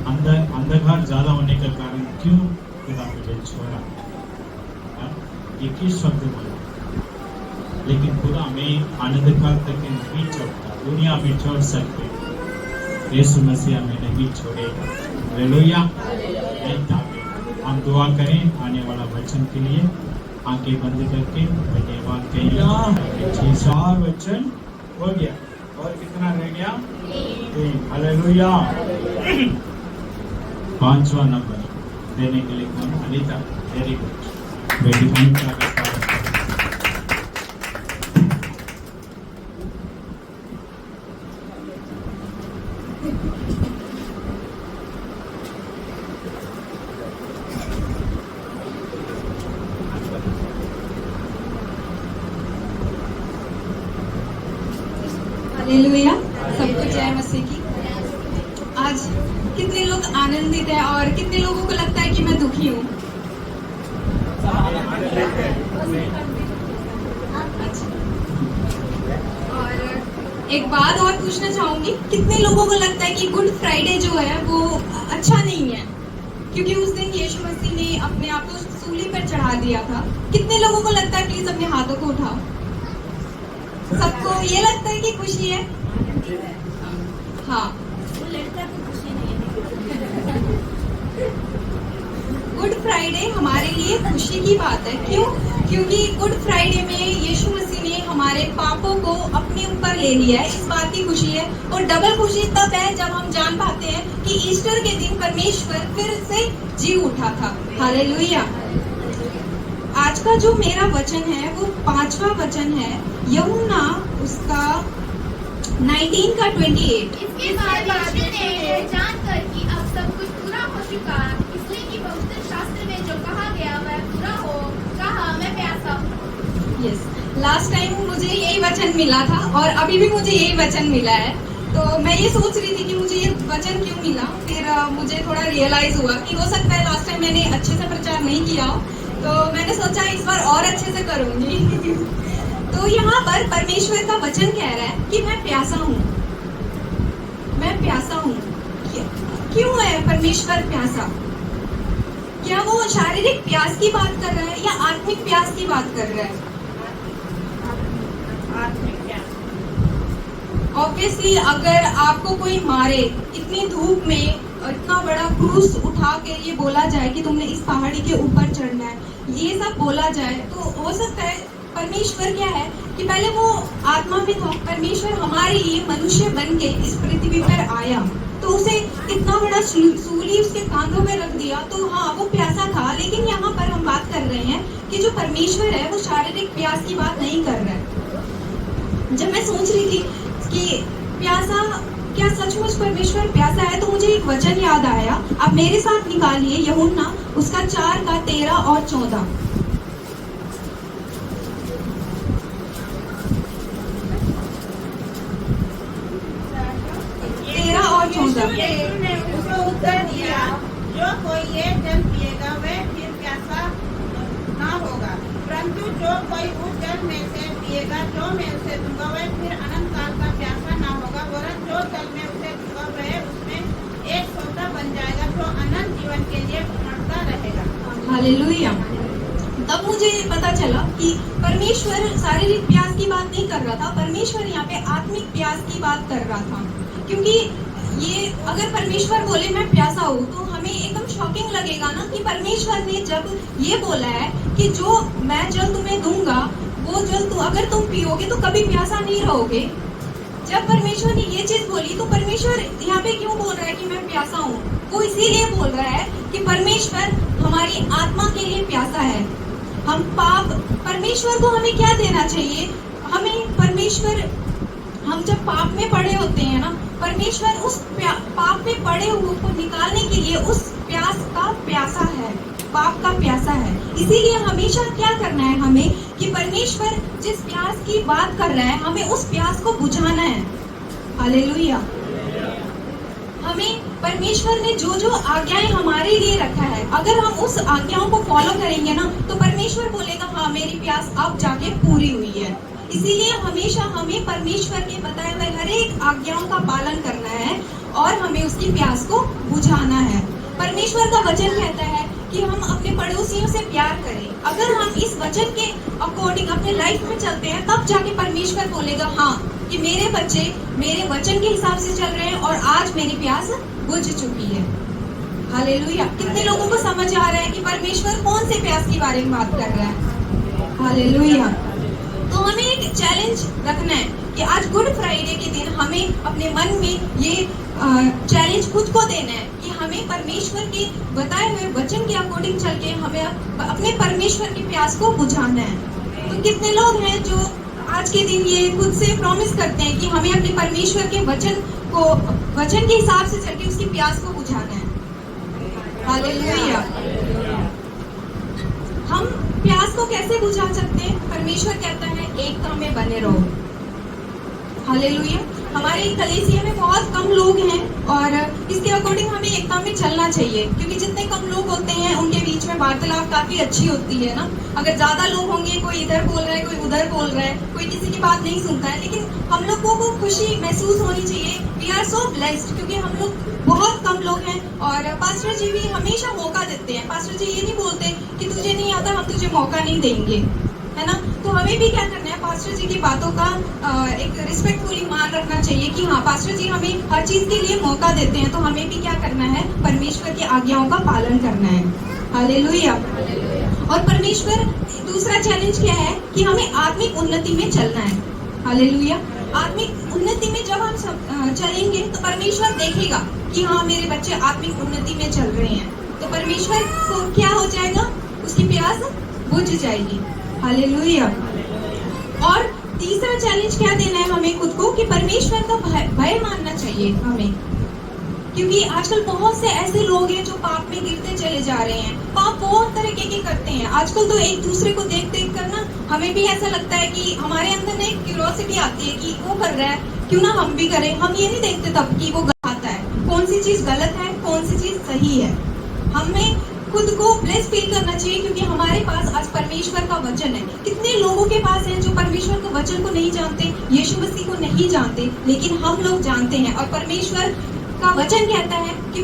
अंधकार ज्यादा होने का कारण क्यों खुदा मुझे छोड़ा, एक ही शब्द बोला, लेकिन खुदा में अंधकार तक नहीं छोड़ता। दुनिया में छोड़ सकते, यीशु मसीह हमें नहीं छोड़ेगा। हालेलुया। हम दुआ करें आने वाला वचन के लिए, आंखें बंद करके धन्यवाद कहिए। 4 वचन हो गया और कितना रह गया, 3। हालेलुया। 5वां नंबर देने के लिए कौन, अनिता, वेरी गुड, बेटी अनिता का स्वागत है। हालेलुया। सबको जय मसीह की। आज कितने लोग आनंदित हैं और कितने लोगों को लगता है कि मैं दुखी हूँ। और एक बात और पूछना चाहूंगी, कितने लोगों को लगता है कि गुड फ्राइडे जो है वो अच्छा नहीं है, क्योंकि उस दिन यीशु मसीह ने अपने आप को सूली पर चढ़ा दिया था। कितने लोगों को लगता है, प्लीज अपने हाथों को उठाओ। सबको ये लगता है कि खुशी है। हाँ, गुड फ्राइडे हमारे लिए खुशी की बात है। क्यों? क्योंकि गुड फ्राइडे में यीशु मसीह ने हमारे पापों को अपने ऊपर ले लिया है, इस बात की खुशी है। और डबल खुशी तब है जब हम जान पाते हैं कि ईस्टर के दिन परमेश्वर फिर से जी उठा था। हालेलुया। आज का जो मेरा वचन है वो 5वां वचन है, यूहन्ना उसका 19:28। इसके बाद यीशु ने जानकर कि अब सब कुछ पूरा हो चुका, इसलिए कि पवित्र शास्त्र में जो कहा गया वह पूरा हो, कहा, मैं प्यासा हूँ। यस, लास्ट टाइम मुझे यही वचन मिला था और अभी भी मुझे यही वचन मिला है। तो मैं ये सोच रही थी कि मुझे ये वचन क्यों मिला, फिर मुझे थोड़ा रियलाइज हुआ कि हो सकता है लास्ट टाइम मैंने अच्छे से प्रचार नहीं किया हो, तो मैंने सोचा इस बार और अच्छे से करूंगी। तो यहाँ पर परमेश्वर का वचन कह रहा है कि मैं प्यासा हूँ, मैं प्यासा हूँ। क्यों है परमेश्वर प्यासा? क्या वो शारीरिक प्यास की बात कर रहा है या आत्मिक प्यास की बात कर रहा है? ऑब्वियसली अगर आपको कोई मारे इतनी धूप में, इतना बड़ा क्रूस उठा के ये बोला जाए कि तुमने इस पहाड़ी के ऊपर चढ़ना है, ये सब बोला जाए, तो हो सकता है परमेश्वर क्या है कि पहले वो आत्मा में था, परमेश्वर हमारे लिए मनुष्य बन के इस पृथ्वी पर आया, तो उसे इतना बड़ा सूली उसके कांधों में रख दिया, तो हाँ वो प्यासा था। लेकिन यहाँ पर हम बात कर रहे हैं कि जो परमेश्वर है वो शारीरिक प्यास की बात नहीं कर रहा है। जब मैं सोच रही थी कि प्यासा, क्या सचमुच परमेश्वर प्यासा है, तो मुझे एक वचन याद आया। आप मेरे साथ निकालिए यूहन्ना उसका 4 का 13 और 14। 13 और 14। यीशु ने उसको उत्तर दिया, जो कोई ये जल पिएगा वह फिर प्यासा ना होगा, परंतु जो कोई उस जल में से पिएगा जो मैं उसे दूंगा वह फिर अनंत काल का प्यासा ना होगा, वरन जो जल में उसे दूंगा वह उसमें एक सौदा बन जाएगा जो अनंत जीवन के लिए उमड़ता रहेगा। हालेलुया। तब मुझे पता चला कि परमेश्वर शारीरिक प्यास की बात नहीं कर रहा था, परमेश्वर यहाँ पे आत्मिक प्यास की बात कर रहा था। क्योंकि ये अगर परमेश्वर बोले मैं प्यासा हूँ तो हमें एकदम शॉकिंग लगेगा ना कि परमेश्वर ने जब ये बोला है कि जो मैं जल तुम्हें दूंगा वो जल अगर तुम पियोगे तो कभी प्यासा नहीं रहोगे। जब परमेश्वर ने ये चीज बोली तो परमेश्वर यहाँ पे क्यों बोल रहा है कि मैं प्यासा हूँ? वो इसीलिए बोल रहा है कि परमेश्वर हमारी आत्मा के लिए प्यासा है। हम परमेश्वर को हमें क्या देना चाहिए? हमें परमेश्वर, हम जब पाप में पड़े होते हैं ना, परमेश्वर उस पाप में पड़े हुए को निकालने के लिए उस प्यास का प्यासा है, पाप का प्यासा है। इसीलिए हमेशा क्या करना है हमें कि परमेश्वर जिस प्यास की बात कर रहा है हमें उस प्यास को बुझाना है। हालेलुया। हमें परमेश्वर ने जो जो आज्ञाएं हमारे लिए रखा है, अगर हम उस आज्ञाओं को फॉलो करेंगे ना तो परमेश्वर बोलेगा हाँ मेरी प्यास अब जाके पूरी हुई है। इसीलिए हमेशा हमें परमेश्वर के बताए हुए हर एक आज्ञाओं का पालन करना है और हमें उसकी प्यास को बुझाना है। परमेश्वर का वचन कहता है कि हम अपने पड़ोसियों से प्यार करें। अगर हम इस वचन के अकॉर्डिंग अपने लाइफ में चलते हैं तब जाके परमेश्वर बोलेगा हाँ कि मेरे बच्चे मेरे वचन के हिसाब से चल रहे हैं और आज मेरी प्यास बुझ चुकी है। हालेलुया। कितने लोगों को समझ आ रहा है कि परमेश्वर कौन से प्यास के बारे में बात कर रहा है? हालेलुया। तो हमें एक चैलेंज रखना है कि आज गुड फ्राइडे के दिन हमें अपने मन में ये चैलेंज खुद को देना है कि हमें परमेश्वर के बताए हुए वचन के अकॉर्डिंग चल के हमें अपने परमेश्वर की प्यास को बुझाना है। तो कितने लोग हैं जो आज के दिन ये खुद से प्रॉमिस करते हैं कि हमें अपने परमेश्वर के वचन के हिसाब से चल के उसकी प्यास को बुझाना है? हालेलुया। हम प्यास को कैसे बुझा सकते हैं? परमेश्वर कहता है एकता में बने रहो। हालेलुया। हमारे कलीसिया में बहुत कम लोग हैं और इसके अकॉर्डिंग हमें एकता में चलना चाहिए, क्योंकि जितने कम लोग होते हैं उनके बीच में वार्तालाप काफी अच्छी होती है ना। अगर ज्यादा लोग होंगे, कोई इधर बोल रहा है कोई उधर बोल रहा है, कोई किसी की बात नहीं सुनता है, लेकिन हम लोगों को खुशी महसूस होनी चाहिए। वी आर सो ब्लेस्ड क्योंकि हम लोग बहुत कम लोग हैं और पास्टर जी भी हमेशा मौका देते हैं। पास्टर जी ये नहीं बोलते कि तुझे नहीं आता हम तुझे मौका नहीं देंगे, है ना। तो हमें भी क्या करना है, पास्टर जी की बातों का एक रिस्पेक्टफुली मान रखना चाहिए कि हाँ पास्टर जी हमें हर चीज के लिए मौका देते हैं, तो हमें भी क्या करना है, परमेश्वर की आज्ञाओं का पालन करना है। हालेलुया। और परमेश्वर दूसरा चैलेंज क्या है कि हमें आत्मिक उन्नति में चलना है। हालेलुया। आत्मिक उन्नति में जब हम चलेंगे तो परमेश्वर देखेगा कि हाँ मेरे बच्चे आत्मिक उन्नति में चल रहे हैं, तो परमेश्वर को क्या हो जाएगा, उसकी प्यास बुझ जाएगी। हालेलुया। और तीसरा चैलेंज क्या देना है हमें खुद को कि परमेश्वर का भय मानना चाहिए हमें, क्योंकि आजकल बहुत से ऐसे लोग हैं जो पाप में गिरते चले जा रहे हैं। पाप बहुत तरीके के करते हैं आजकल, तो एक दूसरे को देख देख कर ना हमें भी ऐसा लगता है कि हमारे अंदर ना एक क्यूरियोसिटी आती है कि वो कर रहा है, क्यों ना हम भी करें। हम ये नहीं देखते तब कि वो गलत है, कौन सी चीज गलत है, कौन सी चीज सही है। हमें खुद को ब्लेस फील करना चाहिए क्योंकि हमारे पास आज परमेश्वर का वचन है। कितने लोगों के पास है जो परमेश्वर के वचन को नहीं जानते, यीशु मसीह को नहीं जानते, लेकिन हम लोग जानते हैं। और परमेश्वर का वचन कहता है कि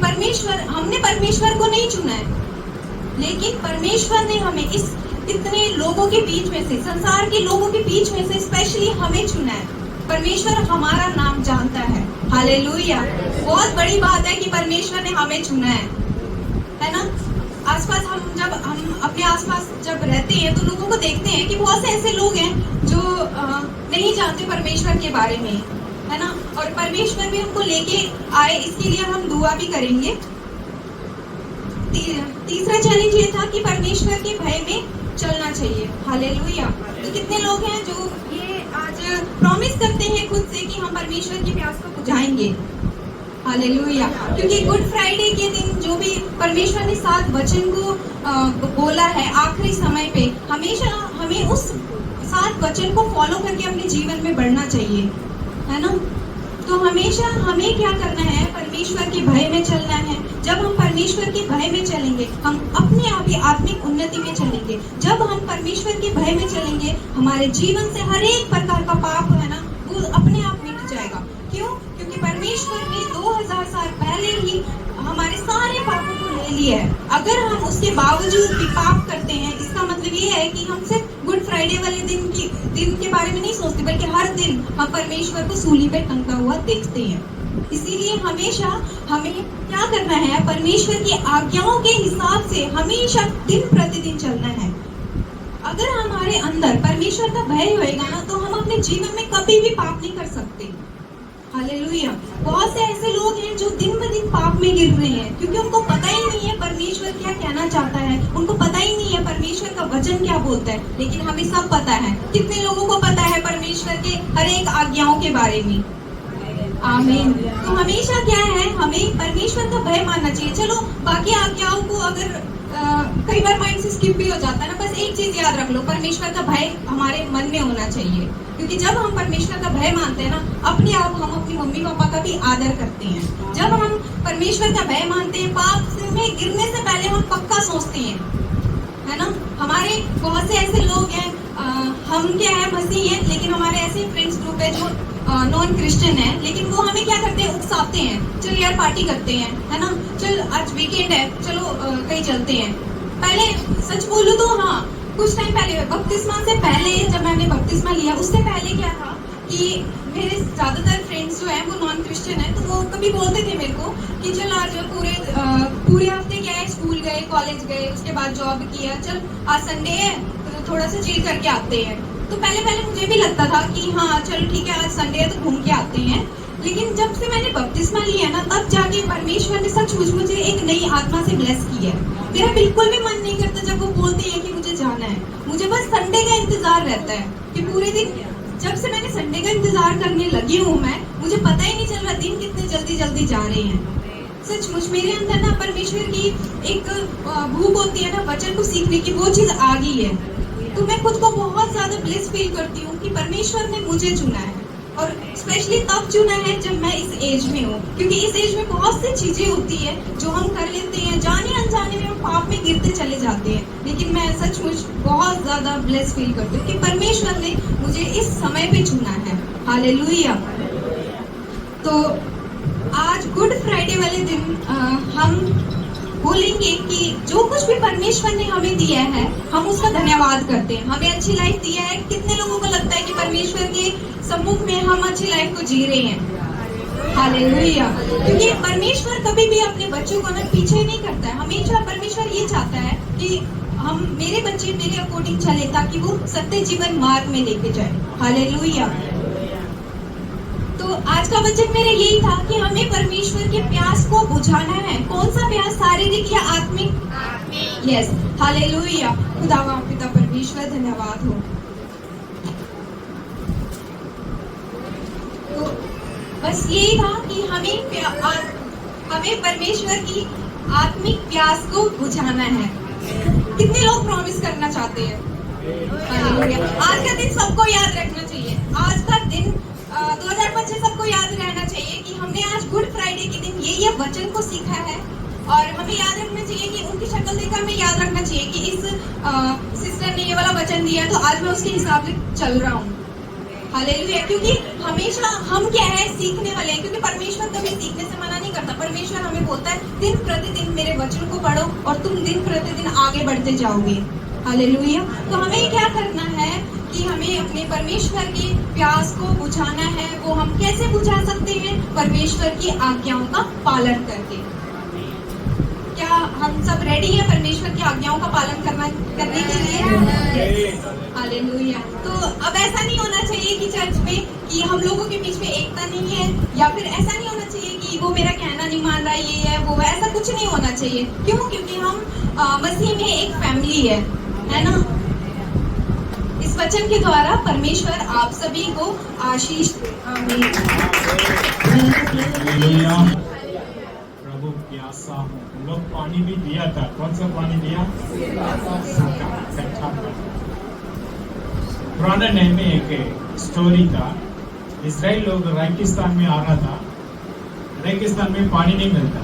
हमने परमेश्वर को नहीं चुना है, लेकिन परमेश्वर ने हमें इस इतने लोगों के बीच में से, संसार के लोगों के बीच में से स्पेशली हमें चुना है। परमेश्वर हमारा नाम जानता है। हालेलुया। बहुत बड़ी बात है कि परमेश्वर ने हमें चुना है ना। आसपास जब हम अपने आसपास जब रहते हैं तो लोगों को देखते हैं कि बहुत से ऐसे लोग हैं जो नहीं जानते परमेश्वर के बारे में, है ना। और परमेश्वर भी हमको लेके आए, इसके लिए हम दुआ भी करेंगे। तीसरा चैलेंज ये था कि परमेश्वर के भय में चलना चाहिए। हालेलुया। तो कितने लोग हैं जो ये आज प्रॉमिस करते हैं खुद से कि हम परमेश्वर की प्यास को बुझाएंगे। हालेलुया। क्योंकि गुड फ्राइडे के दिन जो भी परमेश्वर ने 7 वचन को बोला है आखिरी समय पे, हमेशा हमें उस 7 वचन को फॉलो करके अपने जीवन में बढ़ना चाहिए, है ना। तो हमेशा हमें क्या करना है, परमेश्वर के भय में चलना है। जब हम परमेश्वर के भय में चलेंगे, हम अपने आप ही आत्मिक उन्नति में चलेंगे। जब हम परमेश्वर के भय में चलेंगे, हमारे जीवन से हर एक प्रकार का पाप है ना, वो अपने आप मिट जाएगा। क्यों? क्योंकि परमेश्वर ने 2000 साल पहले ही हमारे सारे पापों को ले लिया है। अगर हम उसके बावजूद भी पाप करते हैं, इसका मतलब ये है कि हम सिर्फ गुड फ्राइडे वाले दिन के बारे में नहीं सोचते, बल्कि हर दिन हम परमेश्वर को सूली पे टंगा हुआ देखते हैं। इसीलिए हमेशा हमें क्या करना है, परमेश्वर की आज्ञाओं के हिसाब से हमेशा दिन प्रतिदिन चलना है। अगर हमारे अंदर परमेश्वर का भय होएगा ना, तो हम अपने जीवन में कभी भी पाप नहीं कर सकते। हालेलुया। बहुत से ऐसे लोग हैं जो दिन ब दिन पाप में गिर रहे हैं क्योंकि उनको पता ही नहीं है परमेश्वर क्या कहना चाहता है, उनको पता ही नहीं है परमेश्वर का वचन क्या बोलता है। लेकिन हमें सब पता है। कितने लोगों को पता है परमेश्वर के हर एक आज्ञाओं के बारे में? आमीन। तो हमेशा क्या है, हमें परमेश्वर का भय मानना चाहिए। चलो बाकी आज्ञाओं को अगर कई बार माइंड से स्किप भी हो जाता है ना, बस एक चीज याद रख लो, परमेश्वर का भय हमारे मन में होना चाहिए। क्योंकि जब हम परमेश्वर का भय मानते हैं ना, अपने आप हम अपनी मम्मी पापा का भी आदर करते हैं। जब हम परमेश्वर का भय मानते हैं, पाप में गिरने से पहले हम पक्का सोचते हैं, है ना। हमारे बहुत से ऐसे लोग हैं, हम क्या है मसीह हैं, लेकिन हमारे ऐसे फ्रेंड्स ग्रुप है जो नॉन क्रिश्चियन है, लेकिन वो हमें क्या करते हैं, उकसाते हैं। चल यार पार्टी करते हैं, है ना, चल आज वीकेंड है, चलो कहीं चलते हैं। पहले सच बोलूं तो हाँ, कुछ टाइम पहले बपतिस्मा से पहले, जब मैंने बपतिस्मा लिया उससे पहले क्या था कि मेरे ज्यादातर फ्रेंड्स जो हैं वो नॉन क्रिश्चियन है, तो वो कभी बोलते थे मेरे को कि चल आज पूरे हफ्ते क्या है, स्कूल गए, कॉलेज गए, उसके बाद जॉब किया, चल आज संडे है तो थोड़ा सा चिल करके आते हैं। तो पहले मुझे भी लगता था कि हाँ चलो ठीक है आज संडे है तो घूम के आते हैं। लेकिन जब से मैंने बपतिस्मा लिया ना, तब जाके परमेश्वर ने सचमुच मुझे एक नई आत्मा से ब्लेस किया है। मेरा बिल्कुल भी मन नहीं करता जब वो बोलते हैं कि मुझे जाना है, मुझे बस संडे का इंतजार रहता है कि पूरे दिन। जब से मैंने संडे का इंतजार करने लगी हूँ मैं, मुझे पता ही नहीं चल रहा दिन कितने जल्दी जल्दी जा रहे हैं। सचमुच मेरे अंदर ना परमेश्वर की एक भूख होती है ना वचन को सीखने की, वो चीज आ गई है। तो मैं खुद को बहुत ज्यादा ब्लेस फील करती हूँ कि परमेश्वर ने मुझे चुना है, और स्पेशली तब चुना है जब मैं इस एज में हूँ। क्योंकि इस एज में बहुत सी चीजें होती है जो हम कर लेते हैं, जाने अनजाने में हम पाप में गिरते चले जाते हैं। लेकिन मैं सचमुच बहुत ज्यादा ब्लेस फील करती हूँ कि परमेश्वर ने मुझे इस समय पे चुना है। हालेलुया। तो आज गुड फ्राइडे वाले दिन हम बोलेंगे कि जो कुछ भी परमेश्वर ने हमें दिया है, हम उसका धन्यवाद करते हैं। हमें अच्छी लाइफ दिया है। कितने लोगों को लगता है कि परमेश्वर के सम्मुख में हम अच्छी लाइफ को जी रहे हैं? हालेलुया। क्योंकि परमेश्वर कभी भी अपने बच्चों को ना पीछे नहीं करता है। हमेशा परमेश्वर ये चाहता है कि हम मेरे बच्चे मेरे अकॉर्डिंग चले, ताकि वो सत्य जीवन मार्ग में लेके जाए। हालेलुया। तो आज का वचन मेरा यही था कि हमें परमेश्वर के प्यास को बुझाना है। कौन सा प्यास, शारीरिक या आत्मिक? यस। हालेलुया। खुदावा पिता परमेश्वर धन्यवाद हो। तो बस यही था कि हमें परमेश्वर की आत्मिक प्यास को बुझाना है। कितने लोग प्रॉमिस करना चाहते हैं? हालेलुया। आज का दिन सबको याद रखना चाहिए। आज का दिन 2025 सबको याद रहना चाहिए कि हमने आज गुड फ्राइडे के दिन ये वचन को सीखा है और हमें याद रखना चाहिए कि उनकी शक्ल देखकर हमें याद रखना चाहिए कि इस सिस्टर ने ये वाला वचन दिया तो आज मैं उसके हिसाब से चल रहा हूँ। हालेलुया। क्योंकि हमेशा हम क्या है, सीखने वाले हैं, क्योंकि परमेश्वर कभी सीखने से मना नहीं करता। परमेश्वर हमें बोलता है दिन प्रतिदिन मेरे वचन को पढ़ो और तुम दिन प्रतिदिन आगे बढ़ते जाओगे। हालेलुया। तो हमें क्या करना है कि हमें अपने परमेश्वर की प्यास को बुझाना है। वो हम कैसे बुझा सकते हैं? परमेश्वर की आज्ञाओं का पालन करके। क्या हम सब रेडी हैं परमेश्वर की आज्ञाओं का पालन करने के लिए? हालेलुया। तो अब ऐसा नहीं होना चाहिए कि चर्च में कि हम लोगों के बीच में एकता नहीं है, या फिर ऐसा नहीं होना चाहिए कि वो मेरा कहना नहीं मान रहा, ये है वो है, ऐसा कुछ नहीं होना चाहिए। क्यों? क्योंकि हम मसीह में एक फैमिली है ना। इस वचन के द्वारा परमेश्वर आप सभी को आशीष दे। आमीन। प्रभु प्यासा हूँ। हम लोग पानी भी दिया था। कौन सा पानी दिया? कच्चा पानी। पुराने नए में एक स्टोरी था। इजराइल लोग रेगिस्तान में आ रहा था। रेगिस्तान में पानी नहीं मिलता,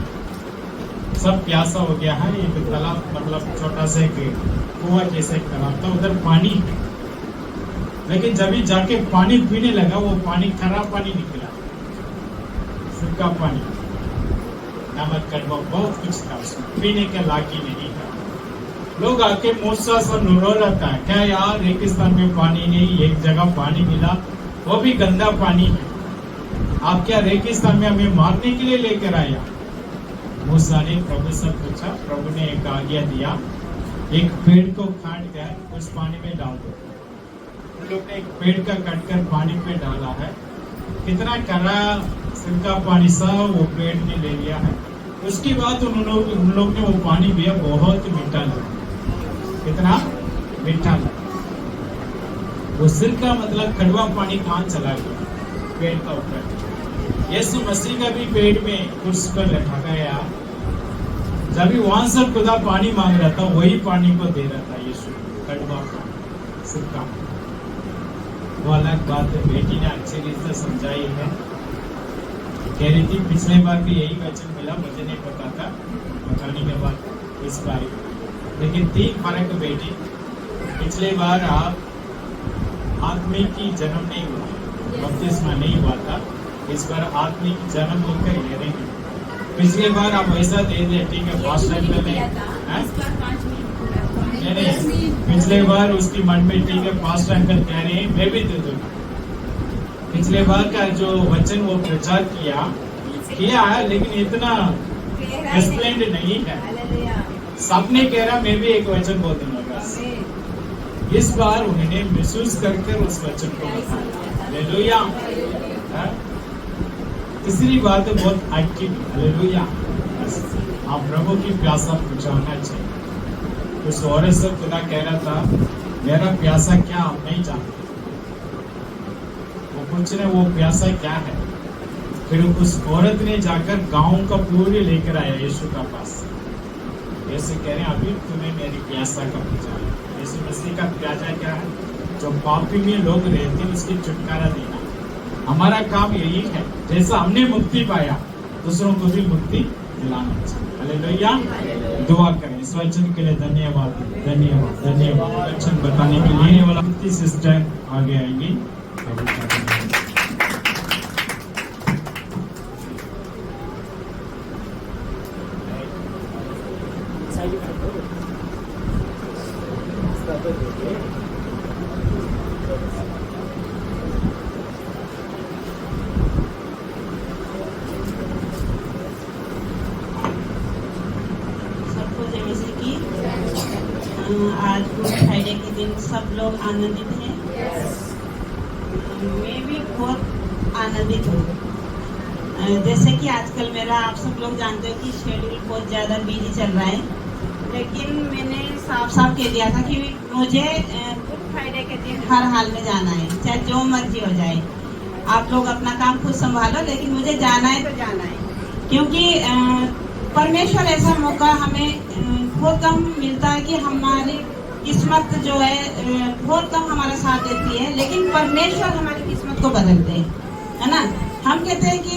सब प्यासा हो गया है। एक तालाब, मतलब छोटा सा एक कुआं जैसा एक तालाब था, उधर पानी है। लेकिन जब ही जाके पानी पीने लगा, वो पानी खराब पानी निकला, सूखा पानी, नमक कड़वा बहुत कुछ था उसमें, पीने के लायक ही नहीं था। लोग आके मूसा से रो रहा था, क्या यार रेगिस्तान में पानी नहीं, एक जगह पानी मिला वो भी गंदा पानी है, आप क्या रेगिस्तान में हमें मारने के लिए लेकर आया? मूसा ने प्रभु से पूछा। प्रभु ने एक आज्ञा दिया, एक पेड़ को काट कर उस पानी में डाल दो। उन लोग ने एक पेड़ का काट कर पानी पे डाला है। कितना कड़ा सूखा पानी सा वो पेड़ ने ले लिया है। उसके बाद उन लोग ने वो पानी पिया, बहुत मीठा लगा। कितना मीठा लगा। वो सिरका मतलब कड़वा पानी कहाँ चला गया? पेड़ का ऊपर। यीशु मसीह का भी पेड़ में कुर्सी पर रखा गया। जब भी वहां से खुदा पानी मांग रहा था, वही पानी को दे रहा था यीशु, कड़वा पानी, सिरका। वो अलग बात है। बेटी ने अच्छी रीत से समझाई है। कह रही थी पिछले बार भी यही वचन मिला, मुझे नहीं पता था, बताने के बाद इस बार। लेकिन 3 फर्क बेटी, पिछले बार आप आत्मिक की जन्म नहीं हुआ, बपतिस्मा नहीं हुआ था, इस बार आत्मिक जन्म होकर ले रहे हैं। पिछली बार आप वैसा दे दिया, ठीक है, फास्ट टाइम में नहीं, पिछले बार उसकी मन में ठीक है, फास्ट टाइम कर कह रहे हैं, मैं भी दे दूंगा। पिछले बार का जो वचन वो प्रचार किया है, लेकिन इतना एक्सप्लेन्ड नहीं है। सबने कह रहा मैं भी एक वचन बोल दूंगा बस। इस बार उन्होंने महसूस करके उस वचन को बताया। हालेलुया। तीसरी बात है बहुत एक्टिव। हालेलुया। आप प्रभु की प्यासा बुझाना चाहिए। उस औरत से खुदा कह रहा था, मेरा प्यासा क्या आप नहीं जानते। वो पूछ रहे वो प्यासा क्या है। फिर उस औरत ने जाकर गांव का पूरे लेकर आया यीशु का पास। यीशु कह रहे हैं अभी तुम्हें मेरी प्यासा का बुझाया। यीशु मसीह का प्यासा क्या है? जो पापी में लोग रहते हैं उसकी छुटकारा देना। हमारा काम यही है, जैसा हमने मुक्ति पाया दूसरों को भी मुक्ति दिलाना चाहिए। हालेलुया। दुआ करें। इस वचन के लिए धन्यवाद, धन्यवाद, धन्यवाद। वचन बताने के लिए वाला सिस्टर आगे आएंगी। सबको जय मसीह की। आज गुड फ्राइडे के दिन सब लोग आनंदित हैं। मैं भी बहुत आनंदित हूँ। जैसे कि आजकल मेरा, आप सब लोग जानते हो कि शेड्यूल बहुत ज़्यादा बिजी चल रहा है, लेकिन मैंने साफ साफ कह दिया था कि मुझे गुड फ्राइडे के दिन हर हाल में जाना है, चाहे जो मर्जी हो जाए। आप लोग अपना काम खुद संभालो, लेकिन मुझे जाना है तो जाना है। क्योंकि परमेश्वर ऐसा मौका हमें बहुत कम मिलता है कि हमारे किस्मत जो है बहुत कम हमारा साथ देती है, लेकिन परमेश्वर हमारी किस्मत को बदलते हैं, है ना। हम कहते हैं कि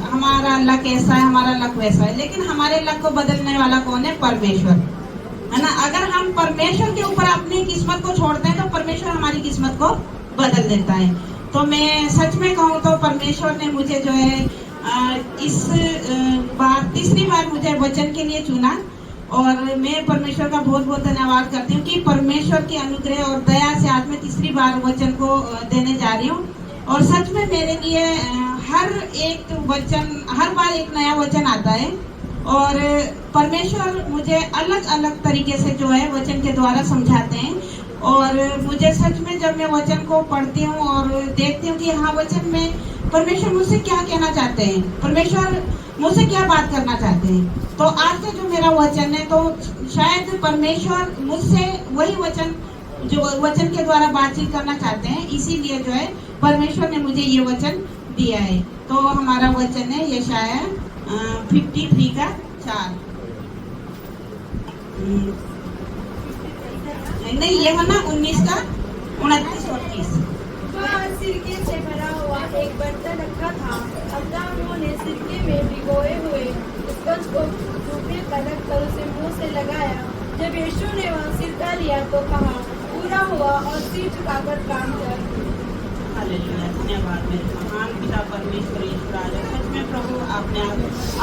हमारा लक ऐसा है, हमारा लक वैसा है, लेकिन हमारे लक को बदलने वाला कौन है? परमेश्वर, है ना। अगर हम परमेश्वर के ऊपर अपनी किस्मत को छोड़ते हैं तो परमेश्वर हमारी किस्मत को बदल देता है। तो मैं सच में कहूँ तो परमेश्वर ने मुझे जो है इस बार तीसरी बार मुझे वचन के लिए चुना, और मैं परमेश्वर का बहुत बहुत धन्यवाद करती हूँ कि परमेश्वर की अनुग्रह और दया से आज मैं तीसरी बार वचन को देने जा रही हूँ। और सच में मेरे लिए हर एक वचन, हर बार एक नया वचन आता है, और परमेश्वर मुझे अलग अलग तरीके से जो है वचन के द्वारा समझाते हैं। और मुझे सच में जब मैं वचन को पढ़ती हूँ और देखती हूँ कि हाँ वचन में परमेश्वर मुझसे क्या कहना चाहते हैं, परमेश्वर मुझसे क्या बात करना चाहते हैं, तो आज का जो मेरा वचन है तो शायद परमेश्वर मुझसे वही वचन जो वचन के द्वारा बातचीत करना चाहते हैं, इसीलिए जो है परमेश्वर ने मुझे ये वचन दिया है। तो हमारा वचन है यशाया 53 का 4। नहीं, ये है ना 19 का 29 और 30। वहाँ सिरके से भरा हुआ एक बर्तन रखा था। अब उन्होंने सिरके में भिगोए हुए स्पंज को धूपे पलट कर उसे मुंह से लगाया। जब यीशु ने वहाँ सिरका लिया तो कहा, पूरा हुआ, और सिर झुकाकर प्राण त्याग। हालेलुया, धन्यवाद मेरे महान पिता परमेश्वर ईश्वर राजा। सच में प्रभु आपने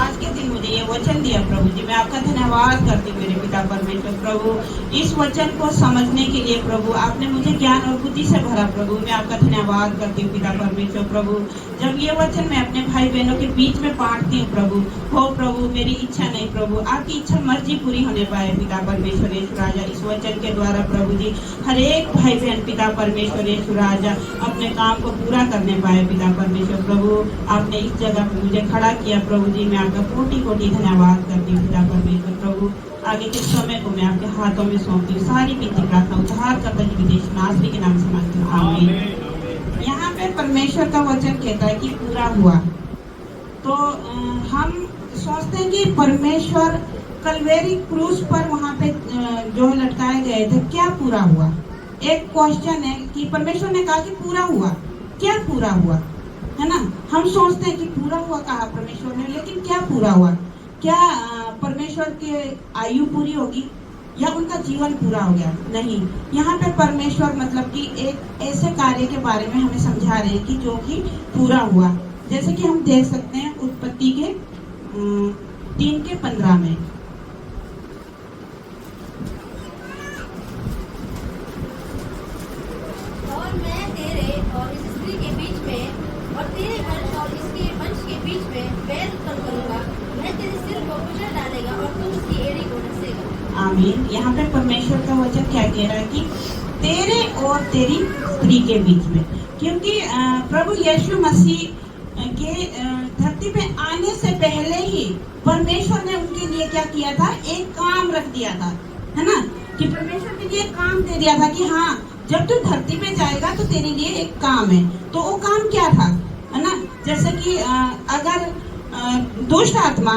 आज के दिन मुझे ये वचन दिया प्रभु जी, मैं आपका धन्यवाद करती हूँ मेरे पिता परमेश्वर। प्रभु इस वचन को समझने के लिए प्रभु आपने मुझे ज्ञान और बुद्धि से भरा प्रभु, मैं आपका धन्यवाद करती हूँ पिता परमेश्वर। प्रभु जब ये वचन मैं अपने भाई बहनों के बीच में बांटती हूँ प्रभु, हो प्रभु मेरी इच्छा नहीं प्रभु, आपकी इच्छा मर्जी पूरी होने पाए पिता परमेश्वर ईश्वर राजा। इस वचन के द्वारा प्रभु जी हर एक भाई बहन पिता परमेश्वर ईश्वर राजा अपने काम को पूरा करने पाए पिता परमेश्वर। प्रभु आपने इस जगह पर मुझे खड़ा किया प्रभु जी, मैं आपका कोटि कोटि धन्यवाद करती हूँ पिता परमेश्वर। प्रभु आगे के समय को मैं आपके हाथों में सौंपती हूँ। सारी विनती प्रार्थना उद्धार करता जी विदेश नासरी के नाम से मांगती हूँ, आमीन। यहाँ पे परमेश्वर का वचन कहता है कि पूरा हुआ। तो हम सोचते हैं कि परमेश्वर कलवेरी क्रूस पर वहाँ पे जो है लटकाए गए थे, क्या पूरा हुआ? एक क्वेश्चन है कि परमेश्वर ने कहा कि पूरा हुआ, क्या पूरा हुआ, है ना। हम सोचते हैं कि पूरा हुआ कहा परमेश्वर ने, लेकिन क्या पूरा हुआ? क्या परमेश्वर की आयु पूरी होगी या उनका जीवन पूरा हो गया? नहीं, यहाँ पे परमेश्वर मतलब कि एक ऐसे कार्य के बारे में हमें समझा रहे हैं कि जो कि पूरा हुआ। जैसे कि हम देख सकते हैं उत्पत्ति के 3:15 में, और मैं तेरे और इस स्त्री के बीच में और तेरे वंश और इसके वंश के बीच में बैर उत्पन्न करूंगा। मैं तेरे सिर को कुचल डालेगा और तू उसकी एड़ी को नसेगा। आमीन। यहाँ पे परमेश्वर का वचन क्या कह रहा है कि तेरे और तेरी स्त्री के बीच में, क्योंकि प्रभु यीशु मसीह के धरती पे आने से पहले ही परमेश्वर ने उनके लिए क्या किया था? एक काम रख दिया था, है ना। कि परमेश्वर ने ये काम दे दिया था कि हाँ जब तू धरती पे जाएगा तो तेरे लिए एक काम है। तो वो काम क्या था, है ना। जैसे कि अगर दुष्ट आत्मा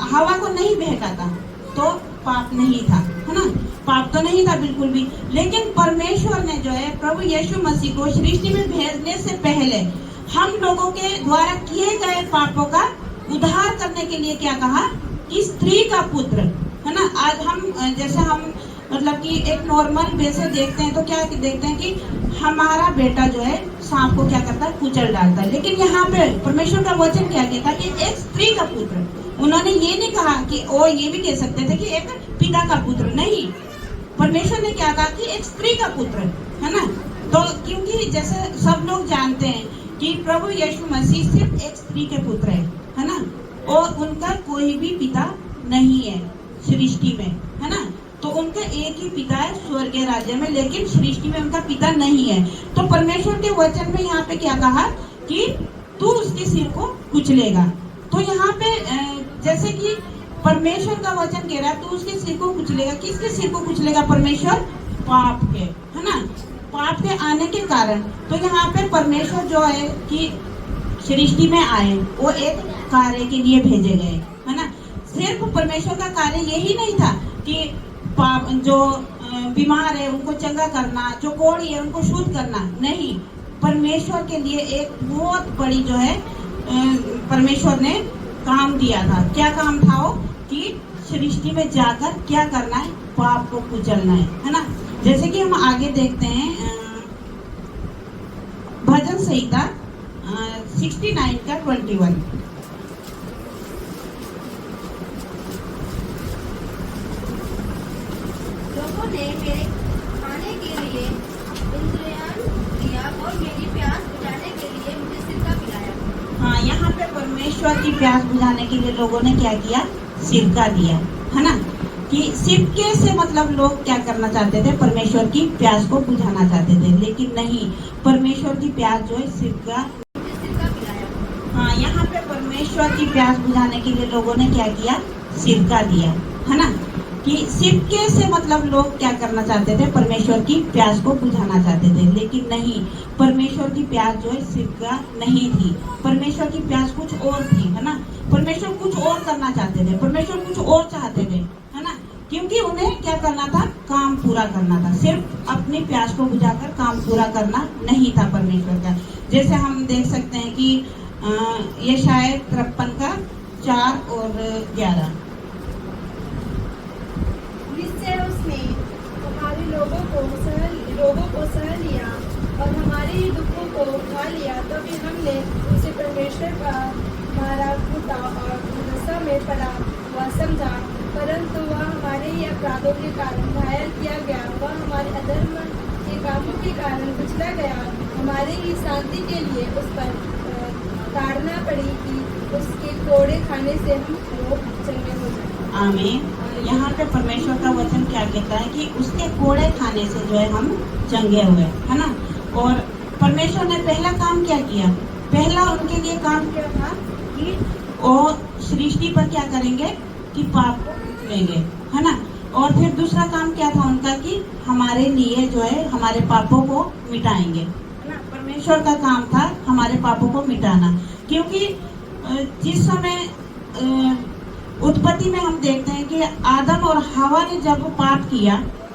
हवा को नहीं बहकाता तो पाप नहीं था, है ना। पाप तो नहीं था बिल्कुल भी, लेकिन परमेश्वर ने जो है प्रभु यीशु मसीह को सृष्टि में भेजने से पहले हम लोगों के द्वारा किए गए पापों का उद्धार करने के लिए क्या कहा कि स्त्री का पुत्र, है ना। आज हम जैसे हम मतलब कि एक नॉर्मल वे से देखते हैं तो क्या देखते हैं कि हमारा बेटा जो है सांप को क्या करता है? कुचल डालता है। लेकिन यहाँ पे परमेश्वर का वचन क्या कहता है कि एक स्त्री का पुत्र। उन्होंने ये नहीं कहा कि ओ ये भी कह सकते थे कि एक पिता का पुत्र, नहीं। परमेश्वर ने क्या कहा कि एक स्त्री का पुत्र, है ना। तो क्योंकि जैसे सब लोग जानते हैं कि प्रभु यीशु मसीह सिर्फ एक स्त्री के पुत्र है ना, और उनका कोई भी पिता नहीं है सृष्टि में, है ना। तो उनका एक ही पिता है स्वर्गीय राज्य में, लेकिन सृष्टि में उनका पिता नहीं है। तो परमेश्वर के वचन में यहाँ पे क्या कहा कि तू उसके सिर को कुचलेगा। तो यहाँ पे जैसे कि परमेश्वर का वचन कह रहा है तू उसके सिर को कुचलेगा। किसके सिर को कुचलेगा? परमेश्वर पाप के, है ना। पाप के आने के कारण तो यहाँ पे परमेश्वर जो है कि सृष्टि में आए, वो एक कार्य के लिए भेजे गए, है ना। सिर्फ परमेश्वर का कार्य यही नहीं था कि पाप जो बीमार है उनको चंगा करना, जो कोढ़ी है उनको शुद्ध करना, नहीं। परमेश्वर के लिए एक बहुत बड़ी जो है परमेश्वर ने काम दिया था। क्या काम था वो? कि सृष्टि में जाकर क्या करना है? पाप को कुचलना है ना। जैसे कि हम आगे देखते हैं भजन संहिता 69 का 21। लोगों ने मेरे खाने के लिए इंद्रियान दिया और मेरी प्यास बुझाने के लिए मुझे सिरका पिलाया। हाँ, यहाँ पे परमेश्वर की प्यास बुझाने के लिए लोगों ने क्या किया? सिरका दिया, है ना। कि सिरके से मतलब लोग क्या करना चाहते थे? परमेश्वर की प्यास को बुझाना चाहते थे, लेकिन नहीं, परमेश्वर की प्यास जो है सिरका पिलाया। हाँ, यहाँ पे परमेश्वर की प्यास बुझाने के लिए लोगों ने क्या किया? सिरका दिया, है ना। कि सिरके से मतलब लोग क्या करना चाहते थे? परमेश्वर की प्यास को बुझाना चाहते थे, लेकिन नहीं, परमेश्वर की प्यास जो है सिरका नहीं थी। परमेश्वर की प्यास कुछ और थी, है ना। परमेश्वर कुछ और करना चाहते थे, परमेश्वर कुछ और चाहते थे, है ना। क्योंकि उन्हें क्या करना था? काम पूरा करना था। सिर्फ अपनी प्यास को बुझाकर काम पूरा करना नहीं था परमेश्वर का। जैसे हम देख सकते हैं कि ये शायद 53 का 4 और 11। जिससे उसने हमारे लोगों को सह लिया और हमारे ही दुखों को उठा लिया। तो फिर हमने उसे परमेश्वर का मारा कूटा और नशा में पड़ा हुआ समझा, परंतु वह हमारे ही अपराधों के कारण घायल किया गया, वह हमारे अधर्म के कामों के कारण कुचला गया। हमारे ही शांति के लिए उस पर ताड़ना पड़ी कि उसके कोड़े खाने से हम लोग चंगे हो जाए। आमीन। यहाँ पे परमेश्वर का वचन क्या कहता है? कि उसके कोड़े खाने से जो है हम चंगे हुए, है ना। और परमेश्वर ने पहला काम क्या किया? पहला उनके लिए काम क्या था? कि वो सृष्टि पर क्या करेंगे? कि पाप को कुचलेंगे, है ना। और फिर दूसरा काम क्या था उनका? कि हमारे लिए जो है हमारे पापों को मिटाएंगे, है ना। परमेश्वर का काम था हमारे पापों को मिटाना। क्योंकि जिस समय उत्पत्ति में हम देखते हैं कि आदम और हवा ने जब पाप किया,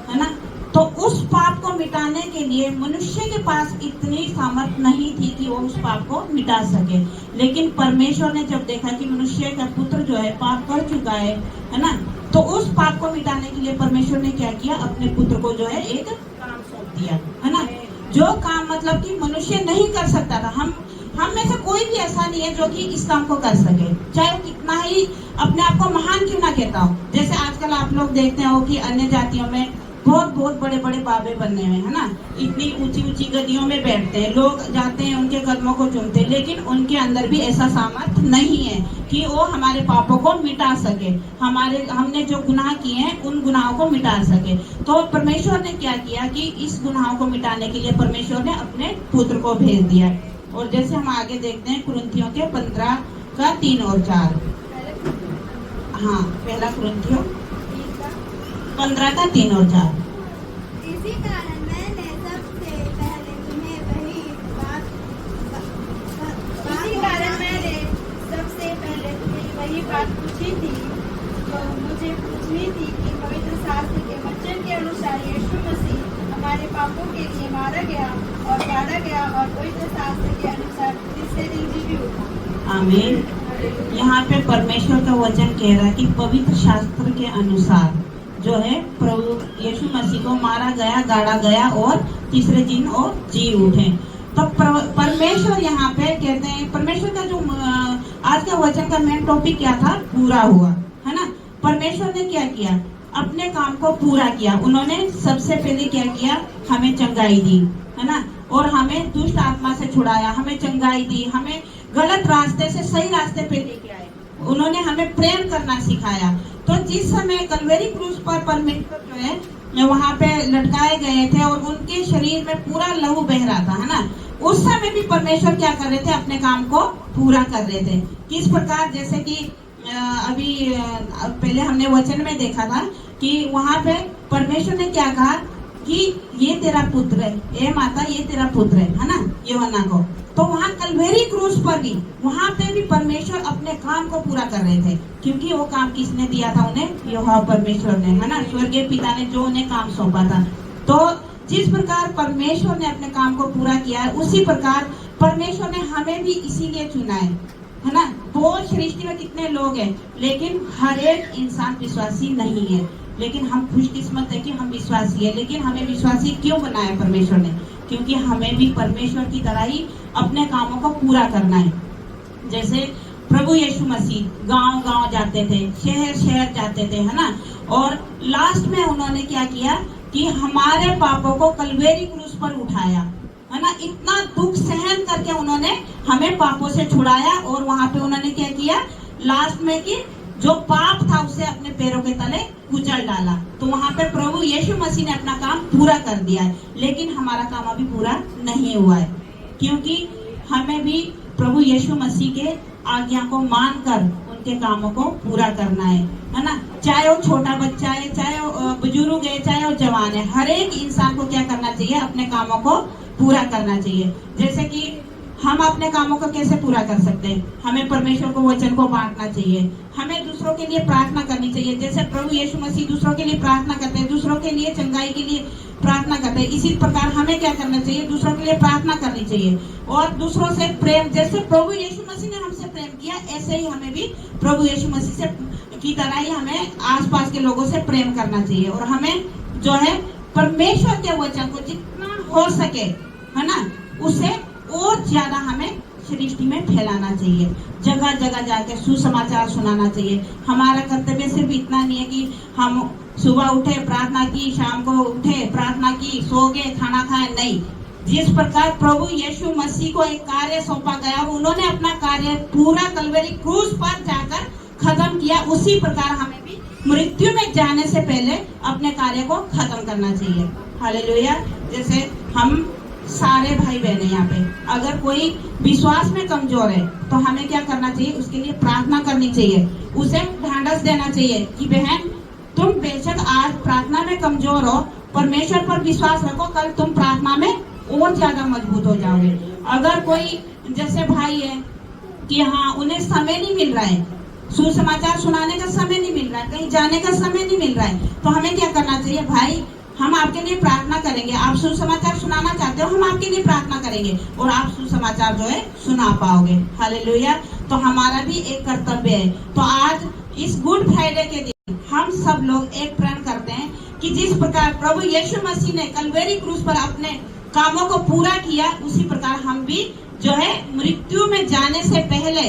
है ना, तो उस पाप को मिटाने के लिए मनुष्य के पास इतनी सामर्थ नहीं थी कि वो उस पाप को मिटा सके। लेकिन परमेश्वर ने जब देखा कि मनुष्य का पुत्र जो है पाप कर चुका है ना, तो उस पाप को मिटाने के लिए परमेश्वर ने क्या किया? अपने पुत्र को जो है एक काम सौंप दिया, है ना। जो काम मतलब कि मनुष्य नहीं कर सकता था। हम में से कोई भी ऐसा नहीं है जो कि इस काम को कर सके, चाहे वो कितना ही अपने आप को महान क्यों ना कहता हो। जैसे आजकल आप लोग देखते हो कि अन्य जातियों में बहुत बड़े बड़े बाबे बनने में, है ना, इतनी ऊंची गद्दियों में बैठते हैं, लोग जाते हैं उनके कदमों को चूमते हैं, लेकिन उनके अंदर भी ऐसा सामर्थ्य नहीं है कि वो हमारे पापों को मिटा सके, हमने जो गुनाह किए हैं उन गुनाहों को मिटा सके। तो परमेश्वर ने क्या किया कि इस गुनाहों को मिटाने के लिए परमेश्वर ने अपने पुत्र को भेज दिया। और जैसे हम आगे देखते हैं कुरिन्थियों के 15 का 3 और 4। हाँ, पहला कुरिन्थियों 15 का 3 और 4। इसी कारण मैंने सबसे पहले तुम्हें वही बात पूछी थी जो मुझे पूछनी थी कि पवित्र शास्त्र के वचन के अनुसार यीशु मसीह हमारे पापों के लिए मारा गया और गाड़ा गया और पवित्र शास्त्र के अनुसार तीसरे दिन जी भी उठा। आमीन। यहाँ पे परमेश्वर का वचन कह रहा है कि पवित्र शास्त्र के अनुसार जो है प्रभु यीशु मसीह को मारा गया, गाड़ा गया और तीसरे दिन और जी उठे। तो परमेश्वर यहाँ पे कहते हैं, परमेश्वर का जो आज का वचन का मेन टॉपिक क्या था? पूरा हुआ, है ना। परमेश्वर ने क्या किया? अपने काम को पूरा किया। उन्होंने सबसे पहले क्या किया? हमें चंगाई दी, है ना, और हमें दुष्ट आत्मा से छुड़ाया, हमें चंगाई दी, हमें गलत रास्ते से सही रास्ते पे लेके आए। उन्होंने हमें प्रेम करना सिखाया। तो जिस समय कलवरी क्रूस पर परमेश्वर जो है वहाँ पे लटकाए गए थे और उनके शरीर में पूरा लहू बह रहा था, है ना, उस समय भी परमेश्वर क्या कर रहे थे? अपने काम को पूरा कर रहे थे। किस प्रकार? जैसे कि अभी पहले हमने वचन में देखा था कि वहाँ पे परमेश्वर ने क्या कहा कि ये तेरा पुत्र है, ए माता ये तेरा पुत्र है ना, यूहन्ना को। तो वहाँ कलवेरी क्रूस पर भी, वहाँ पे भी परमेश्वर अपने काम को पूरा कर रहे थे, क्योंकि वो काम किसने दिया था उन्हें? यहोवा परमेश्वर ने, है ना, स्वर्गीय पिता ने जो उन्हें काम सौंपा था। तो जिस प्रकार परमेश्वर ने अपने काम को पूरा किया है, उसी प्रकार परमेश्वर ने हमें भी इसीलिए चुना है ना। बहुत सृष्टि में कितने लोग हैं, लेकिन हर एक इंसान विश्वासी नहीं है, लेकिन हम खुशकिस्मत है कि हम विश्वासी है। लेकिन हमें विश्वासी क्यों बनाया परमेश्वर ने? क्योंकि हमें भी परमेश्वर की तरह ही अपने कामों को पूरा करना है। जैसे प्रभु यीशु मसीह गांव गांव जाते थे, शहर शहर जाते थे, है ना, और लास्ट में उन्होंने क्या किया कि हमारे पापों को कलवेरी क्रूस पर उठाया, है ना। इतना दुख सहन करके उन्होंने हमें पापों से छुड़ाया, और वहां पे उन्होंने क्या किया लास्ट में कि जो पाप था उसे अपने पैरों के तले कुचल डाला। तो वहां पे प्रभु यीशु मसीह ने अपना काम पूरा कर दिया है, लेकिन हमारा काम अभी पूरा नहीं हुआ है, क्योंकि हमें भी प्रभु यीशु मसीह के आज्ञा को मानकर उनके कामों को पूरा करना है ना। चाहे वो छोटा बच्चा है, चाहे वो बुजुर्ग है, चाहे वो जवान है, हर एक इंसान को क्या करना चाहिए? अपने कामों को पूरा करना चाहिए। जैसे कि हम अपने कामों को कैसे पूरा कर सकते हैं? हमें परमेश्वर को वचन को बांटना चाहिए, हमें दूसरों के लिए प्रार्थना करनी चाहिए। जैसे प्रभु यीशु मसीह दूसरों के लिए प्रार्थना करते हैं, दूसरों के लिए चंगाई के लिए प्रार्थना करते हैं, इसी प्रकार हमें क्या करना चाहिए? दूसरों के लिए प्रार्थना करनी चाहिए और दूसरों से प्रेम, जैसे प्रभु यीशु मसीह ने हमसे प्रेम किया, ऐसे ही हमें भी प्रभु यीशु मसीह से की तरह ही हमें आसपास के लोगों से प्रेम करना चाहिए। और हमें जो है परमेश्वर के वचन को जितना हो सके, है ना, उसे और ज्यादा हमें सृष्टि में फैलाना चाहिए, जगह जगह जाके सुसमाचार सुनाना चाहिए। हमारा कर्तव्य सिर्फ इतना नहीं है कि हम सुबह उठे प्रार्थना की, शाम को उठे प्रार्थना की, सो गए, खाना खाए, नहीं। जिस प्रकार प्रभु यीशु मसीह को एक कार्य सौंपा गया, उन्होंने अपना कार्य पूरा कलवरी क्रूस पर जाकर खत्म किया, उसी प्रकार हमें भी मृत्यु में जाने से पहले अपने कार्य को खत्म करना चाहिए। हालेलुया। जैसे हम सारे भाई बहन यहाँ पे, अगर कोई विश्वास में कमजोर है तो हमें क्या करना चाहिए? उसके लिए प्रार्थना करनी चाहिए, उसे ढांढस देना चाहिए कि बहन तुम बेशक आज प्रार्थना में कमजोर हो, परमेश्वर पर विश्वास रखो, कल तुम प्रार्थना में और ज्यादा मजबूत हो जाओगे। अगर कोई जैसे भाई है कि हाँ उन्हें समय नहीं मिल रहा है, सुसमाचार सुनाने का समय नहीं मिल रहा है, कहीं जाने का समय नहीं मिल रहा है, तो हमें क्या करना चाहिए? भाई हम आपके लिए प्रार्थना करेंगे, आप सुसमाचार सुनाना चाहते हो, हम आपके लिए प्रार्थना करेंगे और आप सुसमाचार जो है सुना पाओगे। हालेलुया। तो हमारा भी एक कर्तव्य है। तो आज इस गुड फ्राइडे के दिन हम सब लोग एक प्रण करते हैं कि जिस प्रकार प्रभु यीशु मसीह ने कलवरी क्रूस पर अपने कामों को पूरा किया, उसी प्रकार हम भी जो है मृत्यु में जाने से पहले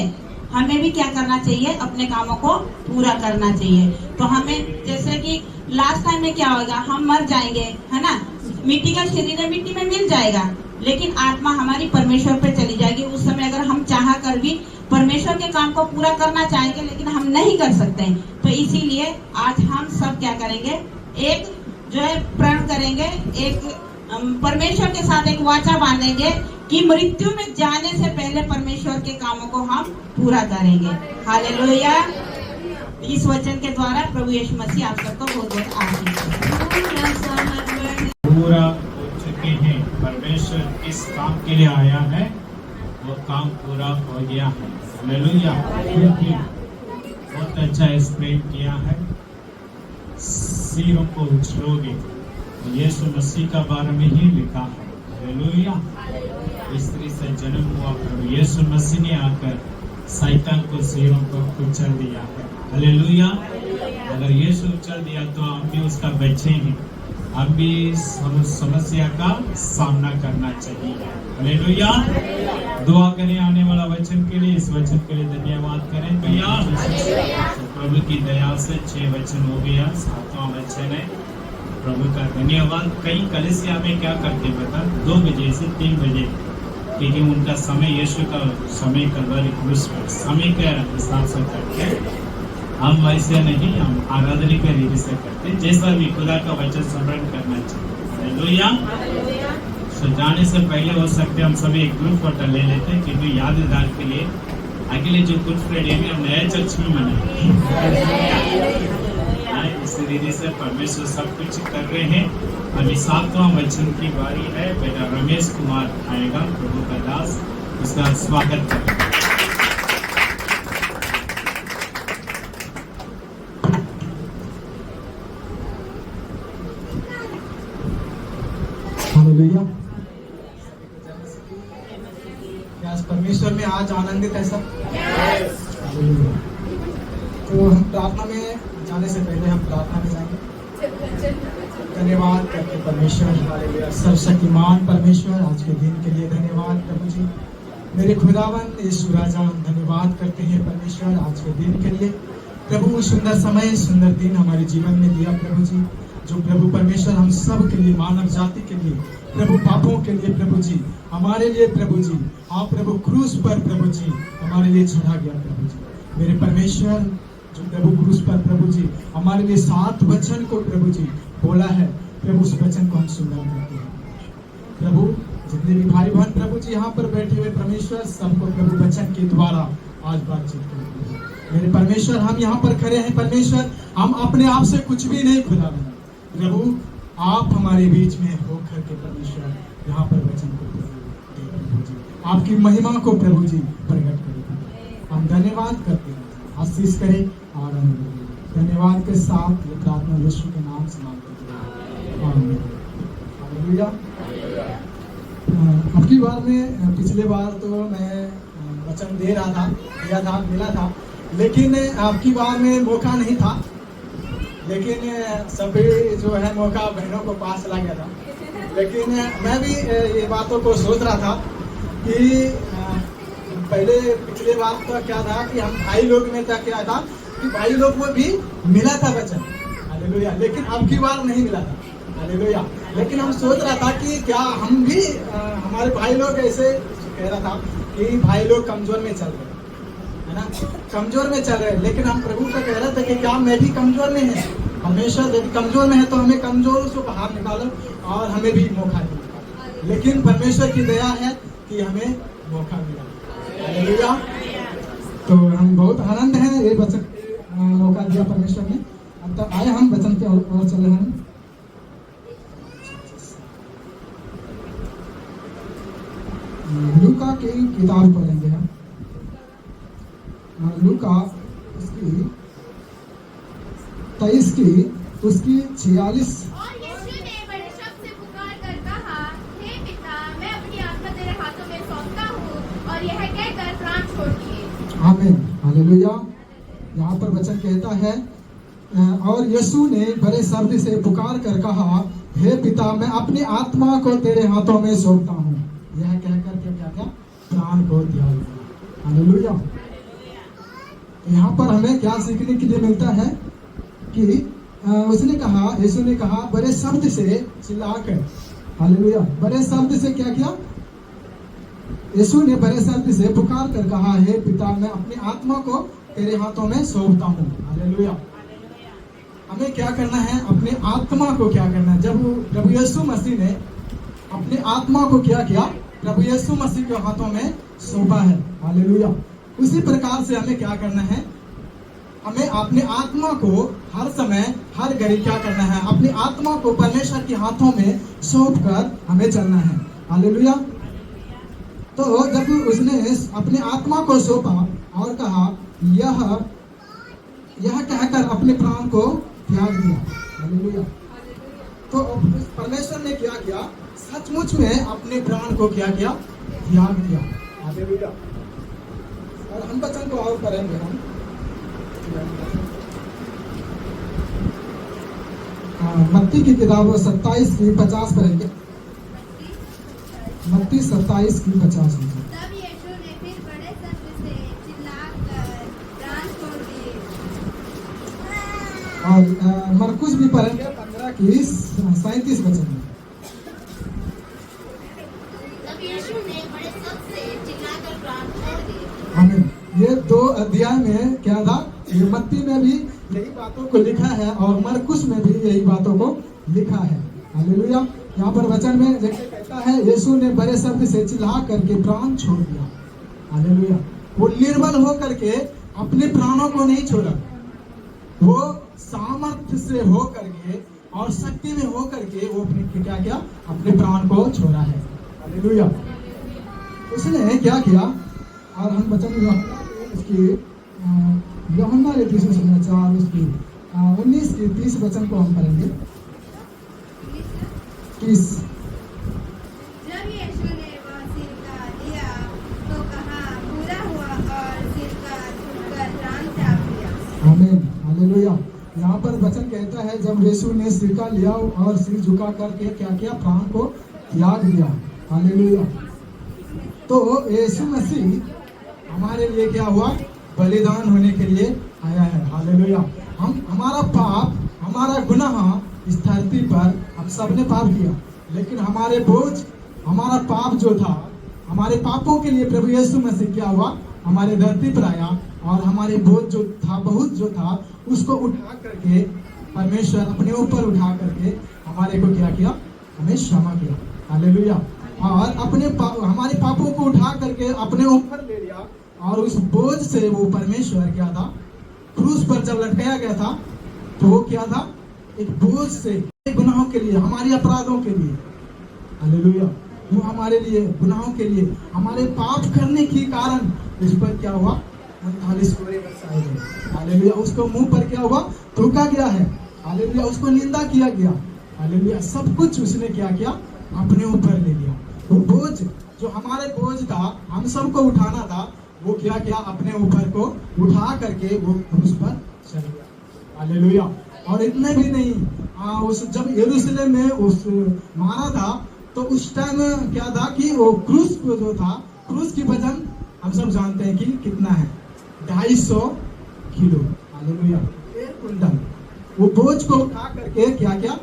हमें भी क्या करना चाहिए? अपने कामों को पूरा करना चाहिए। तो हमें जैसे कि लास्ट टाइम में क्या होगा? हम मर जाएंगे, है ना, मिट्टी का शरीर है, मिट्टी में मिल जाएगा, लेकिन आत्मा हमारी परमेश्वर पे चली जाएगी। उस समय अगर हम चाह कर भी परमेश्वर के काम को पूरा करना चाहेंगे, लेकिन हम नहीं कर सकते हैं। तो इसीलिए आज हम सब क्या करेंगे? एक जो है प्रण करेंगे, एक परमेश्वर के साथ एक वाचा बांधेंगे कि मृत्यु में जाने से पहले परमेश्वर के कामों को हम पूरा करेंगे। हालेलुया। इस वचन के द्वारा प्रभु यीशु मसीह आप सबको बहुत बहुत आशीष दे। पूरा हो चुके हैं। परमेश्वर किस काम के लिए आया है वो काम पूरा हो गया है। हालेलुया। बहुत अच्छा एक्सप्लेन किया है। सिरों को उछलोगे, यीशु मसीह का बारे में ही लिखा है। हालेलुया। स्त्री से जन्म हुआ प्रभु यीशु मसीह ने आकर शैतान को सिरों को कुचल दिया है। हालेलुया। अगर यीशु उछल दिया तो हम भी उसका बच्चे हैं, हम भी समस्या का सामना करना चाहिए। हालेलुया। दुआ करें आने वाला वचन के लिए, इस वचन के लिए धन्यवाद करें। भैया प्रभु की दया से 6 वचन हो गया, 7वां वचन है। प्रभु का धन्यवाद। कई कलीसिया में क्या करते पता? 2 बजे से 3 बजे, क्योंकि उनका समय यीशु का समय कलवरी क्रूस पर समय के हिसाब से करते। हम वैसे नहीं, हम आराधना के रीति से करते, जैसा भी खुदा का वचन स्मरण करना चाहिए। हालेलुया। सो जाने से पहले हो सकते हम सभी एक ग्रुप फोटो ले लेते हैं, क्योंकि यादगार के लिए अगले जो गुड फ्राइडे में हम नया चर्च में मनाएंगे। इस रीति से परमेश्वर सब कुछ कर रहे हैं। अभी 7वां वचन की बारी है। बेटा रमेश कुमार आएगा, प्रभु का दास। इसका स्वागत करें। हालेलुया। क्या परमेश्वर में आज आनंदित है सब? हालेलुया। तो हम प्रार्थना में जाने से पहले हम प्रार्थना में जाएंगे। धन्यवाद करके परमेश्वर, हालेलुया, सर्वशक्तिमान परमेश्वर, आज के दिन के लिए धन्यवाद प्रभु जी। मेरे खुदावन यीशु राजा, धन्यवाद करते हैं परमेश्वर आज के दिन के लिए। प्रभु सुंदर समय, सुंदर दिन हमारे जीवन में दिया प्रभु जी, जो प्रभु परमेश्वर हम सब के लिए, मानव जाति के लिए, प्रभु पापों के लिए प्रभु जी, हमारे लिए प्रभु जी, आप प्रभु क्रूस पर प्रभु जी हमारे लिए चढ़ा गया प्रभु जी। मेरे परमेश्वर, जो प्रभु क्रूस पर प्रभु जी हमारे लिए 7 वचन को प्रभु जी बोला है, प्रभु उस वचन को हम सुंदर करते हैं प्रभु। जितने भी भाई बहन प्रभु जी यहाँ पर बैठे हुए परमेश्वर, सबको प्रभु वचन के द्वारा आज बातचीत करते हैं। मेरे परमेश्वर, हम यहाँ पर खड़े हैं परमेश्वर, हम अपने आप से कुछ भी नहीं खुदा प्रभु, आप हमारे बीच में होकर के परमेश्वर यहाँ पर वचन को प्रभु जी, आपकी महिमा को प्रभु जी प्रकट करें। हम धन्यवाद करते हैं, आशीष करें और धन्यवाद के साथ ये प्रार्थना यीशु के नाम से मांगते हैं, आमीन। हालेलुया। अब की बार में, पिछले बार तो मैं वचन दे रहा था, दिया था, मिला था, लेकिन अब की बार में मौका नहीं था। लेकिन सभी जो है मौका बहनों को पास चला गया था। लेकिन मैं भी ये बातों को सोच रहा था कि पहले पिछले बार तो क्या था कि हम भाई लोग में क्या था कि भाई लोग को भी मिला था वचन, हालेलुया, लेकिन अब की बार नहीं मिला था, हालेलुया। लेकिन हम सोच रहा था कि क्या हम भी, हमारे भाई लोग ऐसे कह रहा था कि भाई लोग कमजोर में चल रहे है ना, कमजोर में चल रहे, लेकिन हम प्रभु को कह रहे थे कि क्या मैं भी कमजोर में है? हमेशा यदि कमजोर में है तो हमें कमजोर से बाहर निकालो और हमें भी मौका दो। लेकिन परमेश्वर की दया है कि हमें मौका मिला, हालेलुया। तो हम बहुत आनंद है ये वचन मौका दिया परमेश्वर ने। अब तक आए हम वचन के और चले हैं। लूका की किताब पढ़ेंगे हम। लूका उसकी 23 की उसकी 46। और यीशु ने बड़े शब्द से पुकार कर कहा, हे पिता, मैं अपनी आत्मा तेरे हाथों में सौंपता हूँ, और यह कहकर प्राण छोड़ दिए। आमीन, हालेलुया। यहाँ पर वचन कहता है, और यीशु ने बड़े शब्द से पुकार कर कहा, हे पिता, मैं अपनी आत्मा को तेरे हाथों में सौंपता हूँ। यह कहकर के क्या प्राण को दिया। हालेलुया। यहाँ पर हमें क्या सीखने के लिए मिलता है कि उसने कहा, यीशु ने कहा बड़े शब्द से चिल्लाकर, हालेलुया, बड़े शब्द से क्या किया? यीशु ने बड़े शब्द से पुकार कर कहा, हे पिता, मैं अपनी आत्मा को तेरे हाथों में सौंपता हूँ। हालेलुया। हमें क्या करना है? अपने आत्मा को क्या करना है? जब प्रभु यीशु मसीह ने अपनी आत्मा को क्या किया? प्रभु यीशु मसीह के हाथों में सौंपा है। हालेलुया। उसी प्रकार से हमें क्या करना है? हमें अपने आत्मा को हर समय, हर घड़ी क्या करना है? अपनी आत्मा को परमेश्वर के हाथों में सौंप कर हमें चलना है। हालेलुया। तो जब उसने अपनी आत्मा को सौंपा और कहा, यह कहकर अपने प्राण को त्याग दिया। हालेलुया। तो परमेश्वर ने क्या किया? सचमुच में अपने प्राण को क्या किया? त्याग दिया। हालेलुया। और हम वचन को और पढ़ेंगे हम। मत्ती की किताब 27 की 50 पढ़ेंगे। मत्ती 27 की 50। तब यीशु ने फिर बड़े शब्द से चिल्लाकर प्राण छोड़ दिए। और मरकुस भी पढ़ेंगे 15 की 37 वचन में। तब यीशु ने बड़े शब्द से चिल्लाकर प्राण छोड़ दिए। आमीन। ये 2 अध्याय में क्या था? ये मत्ती में भी यही बातों को लिखा है और मरकुस में भी यही बातों को लिखा है। हालेलुया। यहाँ पर वचन में जैसे कहता है, यीशु ने बड़े शब्द से चिल्ला करके प्राण छोड़ दिया। हालेलुया। वो निर्बल हो करके अपने प्राणों को नहीं छोड़ा, वो सामर्थ्य से हो करके और शक्ति में हो करके वो अपने क्या किया? अपने प्राण को छोड़ा है। हालेलुया। उसने क्या किया, और हम वचन उसकी यूहन्ना के समाचार उसकी 19 की 30 वचन को हम पढ़ेंगे। 30। जब यीशु ने वह सिरका लिया तो कहा, पूरा हुआ, और सिरका छूकर प्राण त्याग दिया। आमीन, हालेलुया। यहाँ पर वचन कहता है जब यीशु ने सिरका लिया और सिर झुका करके क्या किया, प्राण को त्याग दिया। हालेलुया। तो यीशु मसीह हमारे लिए क्या हुआ, बलिदान होने के लिए आया है। हालेलुया। हम हमारा पाप, हमारा गुनाह इस धरती पर हम सबने पाप किया, लेकिन हमारे बोझ, हमारा पाप जो था, हमारे पापों के लिए प्रभु यीशु मसीह क्या हुआ, हमारे धरती पर आया, और हमारे बोझ जो था, बहुत जो था, उसको उठा करके परमेश्वर अपने ऊपर उठा करके हमारे को क्या किया, हमें क्षमा किया। हालेलुया। और हमारे पापों को उठा करके अपने ऊपर ले लिया, और उस बोझ से वो परमेश्वर क्या था, क्रूस पर जब लटकाया गया था तो वो क्या था, एक बोझ से गुनाहों के लिए, हमारे अपराधों के लिए, हालेलुया, वो हमारे लिए गुनाहों के लिए, हमारे पाप करने के कारण इस पर क्या हुआ, 39 कोड़े बरसाए गए। हालेलुया। उसको मुंह पर क्या हुआ, थूका गया है। हालेलुया। उसको निंदा किया गया। हालेलुया। सब कुछ उसने क्या किया, अपने ऊपर ले लिया। वो बोझ जो हमारे बोझ था, हम सबको उठाना था, वो क्या किया, अपने ऊपर को उठा करके वो क्रूस पर चल गया। हालेलुया। और इतने भी नहीं, उस जब यरूशलेम में उस मारा था तो उस टाइम क्या था कि वो क्रूस जो था, क्रूस की वजन हम सब जानते हैं कि कितना है, 250 किलो। हालेलुया। 1 कुंटल। वो बोझ को उठा करके क्या किया,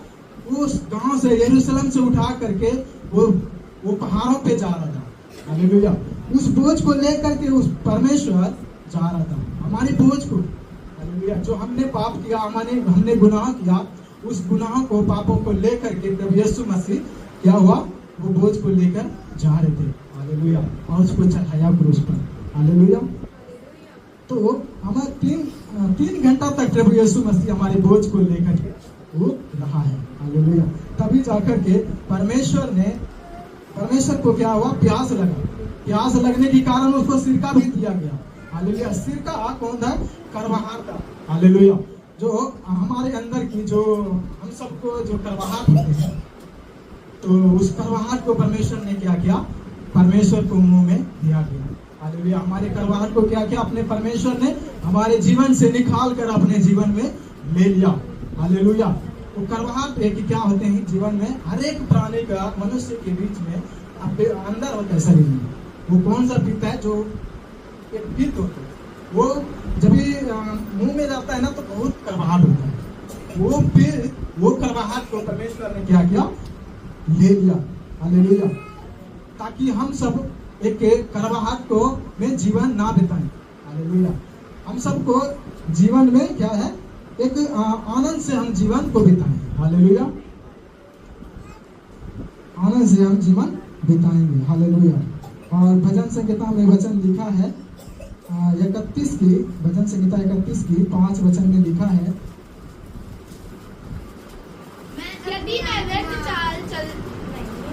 उस गांव से, यरूशलेम से उठा करके वो पहाड़ों पे जा रहा था। हालेलुया। उस बोझ को लेकर के उस परमेश्वर जा रहा था, हमारे बोझ को। हालेलुया। जो हमने पाप किया, हमने गुनाह किया, उस गुनाह को, पापों को लेकर के प्रभु यीशु मसीह क्या हुआ, वो बोझ को लेकर जा रहे थे। हालेलुया। और उसको चढ़ाया क्रूस पर। हालेलुया। तो हमारे 3 घंटा तक प्रभु यीशु मसीह हमारे बोझ को लेकर के वो रहा है। हालेलुया। तभी जाकर के परमेश्वर को क्या हुआ, प्यास लगा। प्यास लगने के कारण उसको सिरका भी दिया गया। हालेलुया। सिरका कौन था, करवाहट था। हालेलुया। जो हमारे अंदर की, जो हम सबको जो करवाहट होती है, तो उस करवाहट को परमेश्वर ने क्या किया, परमेश्वर को मुंह में दिया गया। हालेलुया। हमारे करवाहट को क्या किया, अपने परमेश्वर ने हमारे जीवन से निकाल कर अपने जीवन में ले लिया। हालेलुया। तो करवाहट एक क्या होते हैं जीवन में, हर एक प्राणी का, मनुष्य के बीच में अपने अंदर होता है, शरीर में। वो कौन सा पित्त है, जो एक पित्त होता है, वो जब मुंह में जाता है ना तो बहुत करवाहट होता है। वो करवाहट को परमेश्वर ने क्या किया, ले लिया। हालेलुया। ताकि हम सब एक करवाहट को में जीवन ना बिताएं। हालेलुया। हम सबको जीवन में क्या है, एक आनंद से हम जीवन को बिताएं। हालेलुया। आनंद से हम जीवन बिताएंगे। हालेलुया। और भजन संहिता में वचन लिखा है 31 की, भजन संहिता 31 की 5 वचन में लिखा है, यदि मैं व्यर्थ चाल चल,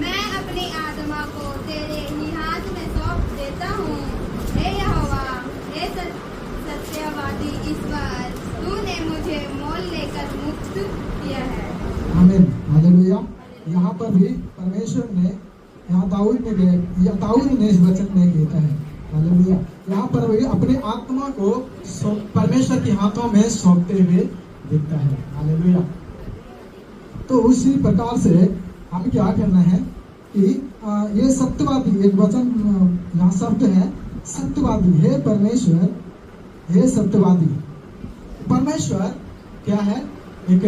मैं अपनी आत्मा को तेरे ही हाथ में सौंप देता हूँ। हे यहोवा, हे सत्यवादी ईश्वर, तूने मुझे मोल लेकर मुक्त किया है। आमीन। हालेलुया। यहाँ पर भी परमेश्वर ने, यहाँ दाऊद ने इस वचन में कहता है। हालेलुया। यहाँ पर वही अपने आत्मा को परमेश्वर के हाथों में सौंपते हुए दिखता है। हालेलुया। तो उसी प्रकार से हम क्या करना है कि ये सत्यवादी, एक वचन यहाँ शब्द है सत्यवादी। हे परमेश्वर, हे सत्यवादी। परमेश्वर क्या है, एक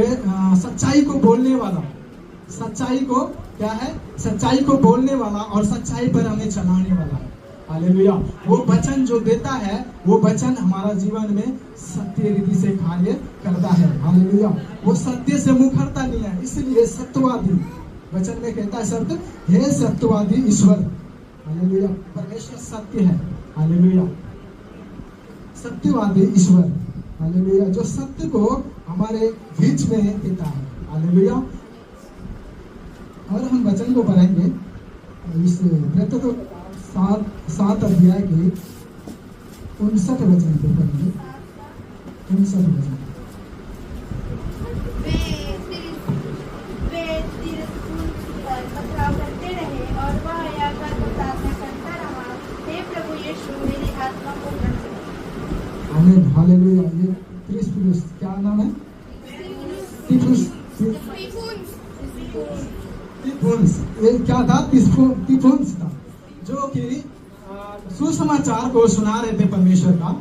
सच्चाई को बोलने वाला, सच्चाई को क्या है, सच्चाई को बोलने वाला और सच्चाई पर हमें चलाने वाला है। हालेलुया। वो वचन जो देता है, वो वचन हमारा जीवन में सत्य रीति से कार्य करता है। हालेलुया। वो सत्य से मुखरता नहीं है, इसलिए सत्यवादी वचन में कहता है शब्द, हे सत्यवादी ईश्वर। हालेलुया। परमेश्वर सत्य है। हालेलुया। सत्यवादी ईश्वर। हालेलुया। जो सत्य को हमारे बीच में देता है। हालेलुया। और हम वचन को पढ़ेंगे इस 7 7 अध्याय के 59 वचन पे पढ़िए। 59 वचन। वे तिरस्कुल पर पथराव करते रहे और वह याकूब को प्रार्थना करता रहा, हे प्रभु यीशु मेरी आत्मा को ग्रहण करो। आमीन, हालेलुया। ये तिरस्कुल क्या नाम है? तिफुन्स। ये क्या था? तिफुन्स था, जो कि सुसमाचार को सुना रहे थे परमेश्वर का।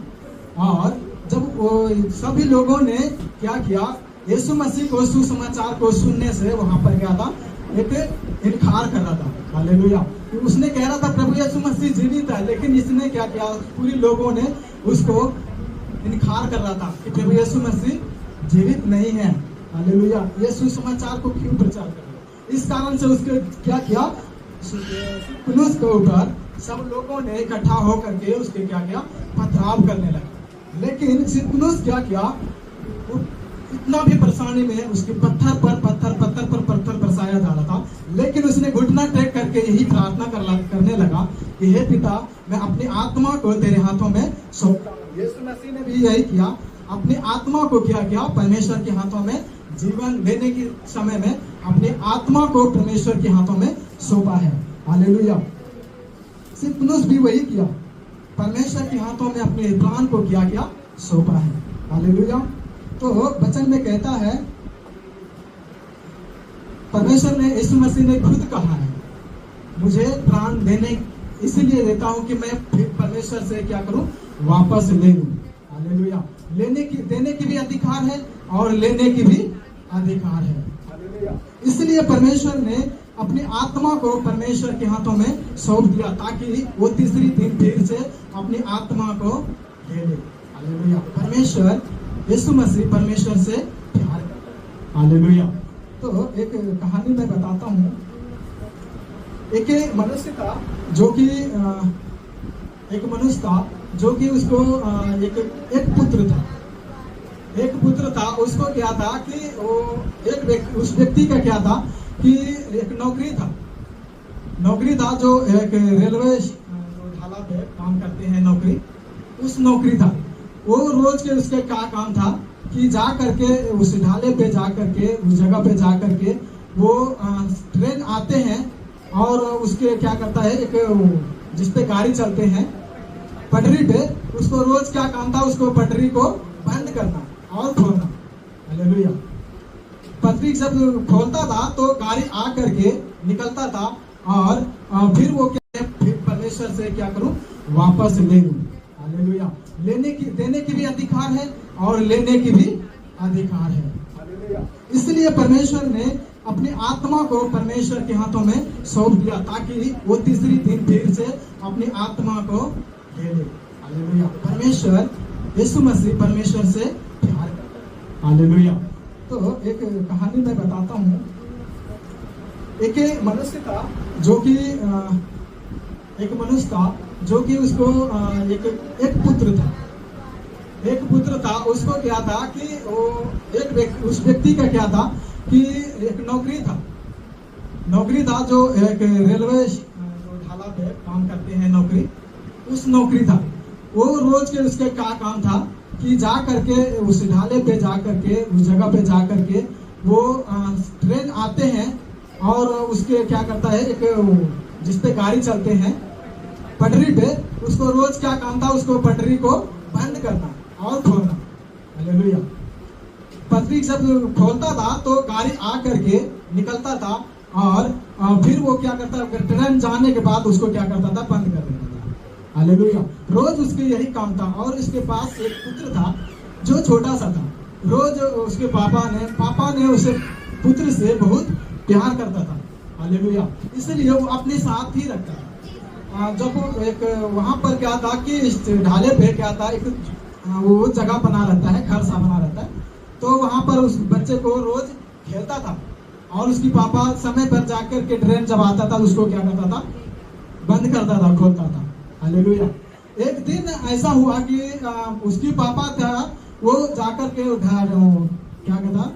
और जब वो सभी लोगों ने क्या किया, यीशु मसीह को सुसमाचार को सुनने से वहां पर क्या था, एक इनकार कर रहा था। हालेलुया। उसने कह रहा था प्रभु यीशु मसीह जीवित है, लेकिन इसने क्या किया, पूरी लोगों ने उसको इनकार कर रहा था कि प्रभु यीशु मसीह जीवित नहीं है। हालेलुया। ये सुसमाचार को क्यों प्रचार कर रहे हैं? इस कारण से उसके क्या किया, पुलिस के ऊपर सब लोगों ने इकट्ठा होकर के उसके क्या किया, पथराव करने लगे। लेकिन सिपुनुस क्या किया, वो इतना भी परेशानी में उसके पत्थर पर पत्थर बरसाया जा रहा था, लेकिन उसने घुटना टेक करके यही प्रार्थना करने लगा कि हे पिता, मैं अपनी आत्मा को तेरे हाथों में सौंपता हूं। यीशु मसीह ने भी यही किया, अपनी आत्मा को क्या किया, परमेश्वर के हाथों में जीवन देने के समय में अपनी आत्मा को परमेश्वर के हाथों में सौंपा है। हालेलुया। सिपुनुस भी वही किया, परमेश्वर के हाथों में अपने प्राण को क्या सौंपा है। हालेलुया। तो वचन में कहता है, परमेश्वर ने, यीशु मसीह ने खुद कहा है, मुझे प्राण देने इसलिए देता हूं कि मैं फिर परमेश्वर से क्या करूं, वापस ले लूं। हालेलुया। देने की भी अधिकार है और लेने की भी अधिकार है। हालेलुया। इसलिए परमेश्वर ने अपनी आत्मा को परमेश्वर के हाथों में सौंप दिया, ताकि वो तीसरी दिन फिर से अपनी आत्मा को ले ले। हालेलुया। परमेश्वर, यीशु मसीह परमेश्वर से प्यार करता है। हालेलुया। तो एक कहानी मैं बताता हूँ। एक मनुष्य था जो कि उसको एक पुत्र था। उसको क्या था कि वो उस व्यक्ति का क्या था कि एक नौकरी था जो एक रेलवे ढाला पे काम करते हैं, उस नौकरी था। वो रोज के उसके क्या काम था कि जा करके उस ढाले पे जा करके, उस जगह पे जा करके वो ट्रेन आते हैं और उसके क्या करता है, एक जिसपे गाड़ी चलते हैं पटरी पे, उसको रोज क्या काम था, उसको पटरी को बंद करना और खोलना। हालेलुया। पटरी जब खोलता था तो गाड़ी आ करके निकलता था और फिर वो क्या, फिर परमेश्वर से क्या करूं, वापस ले लूं। हालेलुया। देने की भी अधिकार है और लेने की भी अधिकार है। हालेलुया। इसलिए परमेश्वर ने अपनी आत्मा को परमेश्वर के हाथों में सौंप दिया, ताकि वो तीसरी दिन फिर से अपनी आत्मा को ले ले। हालेलुया। परमेश्वर, यीशु मसीह परमेश्वर से प्यार करता है। हालेलुया। तो एक कहानी मैं बताता हूँ। एक मनुष्य था जो कि उसको एक पुत्र था। उसको क्या था कि वो उस व्यक्ति का क्या था कि एक नौकरी था जो एक रेलवे ढाला पे काम करते हैं, उस नौकरी था। वो रोज के उसके क्या काम था कि जा करके उस ढाले पे जा करके, उस जगह पे जा करके वो ट्रेन आते हैं और उसके क्या करता है, एक जिसपे गाड़ी चलते हैं पटरी पे, उसको रोज क्या काम था, उसको पटरी को बंद करना और खोलना। हालेलुया। पटरी जब खोलता था तो गाड़ी आ करके निकलता था और फिर वो क्या करता, ट्रेन जाने के बाद उसको क्या करता था, बंद कर देता था। हालेलुया। रोज उसके यही काम था। और इसके पास एक पुत्र था जो छोटा सा था। रोज उसके पापा ने उसे पुत्र से बहुत प्यार करता था। हालेलुया। इसलिए वो अपने साथ ही रखता था। जब एक वहां पर क्या था कि इस ढाले पे क्या था, एक वो जगह बना रहता है, घर सा बना रहता है, तो वहां पर उस बच्चे को रोज खेलता था और उसकी पापा समय पर जाकर के ट्रेन जब आता था उसको क्या करता था, बंद करता था, खोलता था। हालेलुया। एक दिन ऐसा हुआ कि उसकी पापा था, वो जाकर के क्या करता,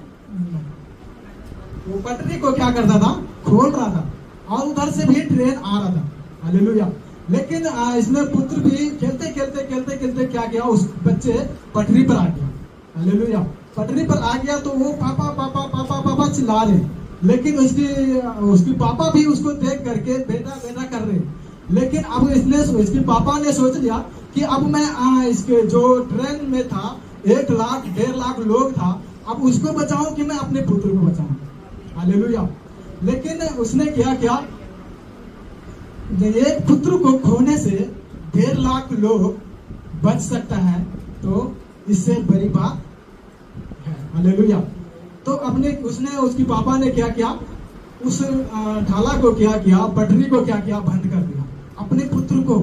वो पटरी को क्या करता था, खोल रहा था और उधर से भी ट्रेन आ रहा था। हालेलुया। लेकिन इसने पुत्र भी खेलते खेलते क्या किया, उस बच्चे पटरी पर आ गया। हालेलुया। पटरी पर आ गया तो वो पापा पापा पापा पापा चिल्ला रहे, लेकिन उसकी पापा भी उसको देख करके बेटा बेटा कर रहे। लेकिन अब इसके पापा ने सोच लिया कि अब मैं इसके जो ट्रेन में था 1 लाख 1.5 लाख लोग था, अब उसको बचाऊं कि मैं अपने पुत्र को बचाऊं। हालेलुया। लेकिन उसने क्या किया, एक पुत्र को खोने से 1.5 लाख लोग बच सकता है, तो इससे बड़ी बात है। हालेलुया। तो उसके पापा ने क्या किया, उस ढाला को क्या किया, पटरी को क्या किया, बंद कर दिया, अपने पुत्र को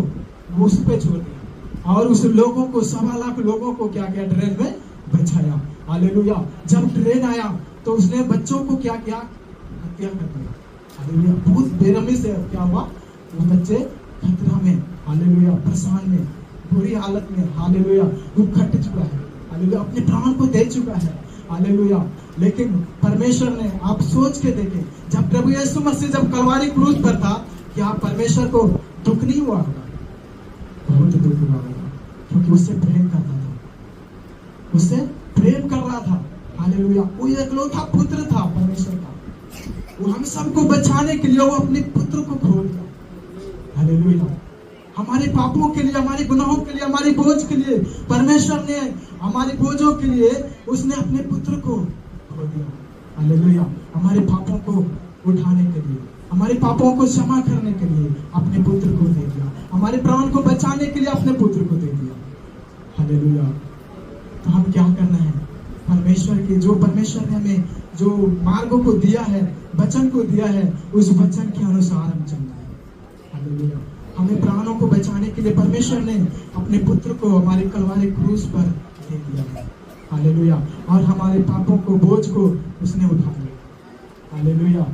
उस पे छोड़ दिया और उस लोगों को 1.25 लाख लोगों को क्या किया, ट्रेन में बचाया। हालेलुया। जब ट्रेन आया तो उसने बच्चों को क्या किया, हत्या कर दिया। हालेलुया। बहुत बेरहमी से क्या हुआ, वो बच्चे खतरा में, हालेलुया, परेशान में, बुरी हालत में, हालेलुया, वो खट चुका है, हालेलुया, अपने प्राण को दे चुका है। हालेलुया। लेकिन परमेश्वर ने, आप सोच के देखें, जब प्रभु यीशु मसीह जब कलवारी क्रूस पर था, क्या परमेश्वर को दुख नहीं हुआ होगा? बहुत दुख हुआ होगा, क्योंकि उससे प्रेम करता था, उससे प्रेम कर रहा था। हालेलुया। वो एकलौता पुत्र था परमेश्वर का, वो हम सबको बचाने के लिए वो अपने पुत्र को खो दिया। हालेलुया। हमारे पापों के लिए, हमारे गुनाहों के लिए, हमारी बोझ के लिए परमेश्वर ने, हमारे बोझों के लिए उसने अपने पुत्र को खो दिया। हालेलुया। हमारे पापों को उठाने के लिए, हमारे पापों को क्षमा करने के लिए अपने पुत्र को दे दिया, हमारे प्राण को बचाने के लिए अपने पुत्र को दे दिया। हालेलुया। तो हम क्या करना है, परमेश्वर ने हमें जो मार्गों को दिया है, वचन को दिया है, उस वचन के अनुसार हम चलना है। हालेलुया। हमें प्राणों को बचाने के लिए परमेश्वर ने अपने पुत्र को हमारे कलवारी क्रूस पर दे दिया है। हालेलुया। और हमारे पापों को, बोझ को उसने उठा लिया। हालेलुया।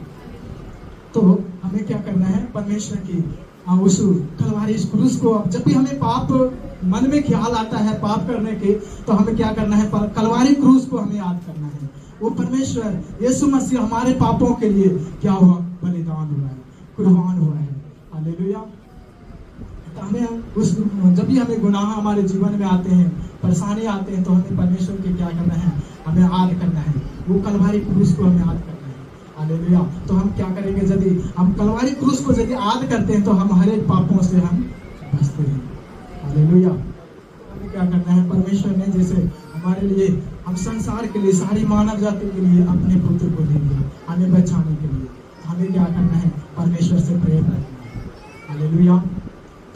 तो हमें क्या करना है, परमेश्वर की उस कलवारी क्रूस को, जब भी हमें पाप मन में ख्याल आता है पाप करने के, तो हमें क्या करना है, कलवारी क्रूस को हमें याद करना है। वो परमेश्वर यीशु मसीह हमारे पापों के लिए क्या हुआ, बलिदान हुआ है, कुर्बान हुआ है। हालेलुया। हमें जब भी हमें गुनाह हमारे जीवन में आते हैं, परेशानी आते हैं, तो हमें परमेश्वर के क्या करना है, हमें याद करना है, वो कलवारी क्रूस को हमें याद करना है। हालेलुया। तो हम क्या करेंगे, यदि हम कलवारी क्रूस को यदि याद करते हैं, तो हम हर एक पापों से हम बचते हैं। हालेलुया। हमें क्या करना है, परमेश्वर ने जैसे हमारे लिए, हम संसार के लिए, सारी मानव जाति के लिए अपने पुत्र को दे दिया हमें बचाने के लिए, हमें क्या करना है, परमेश्वर से प्रेम रखना है। हालेलुया।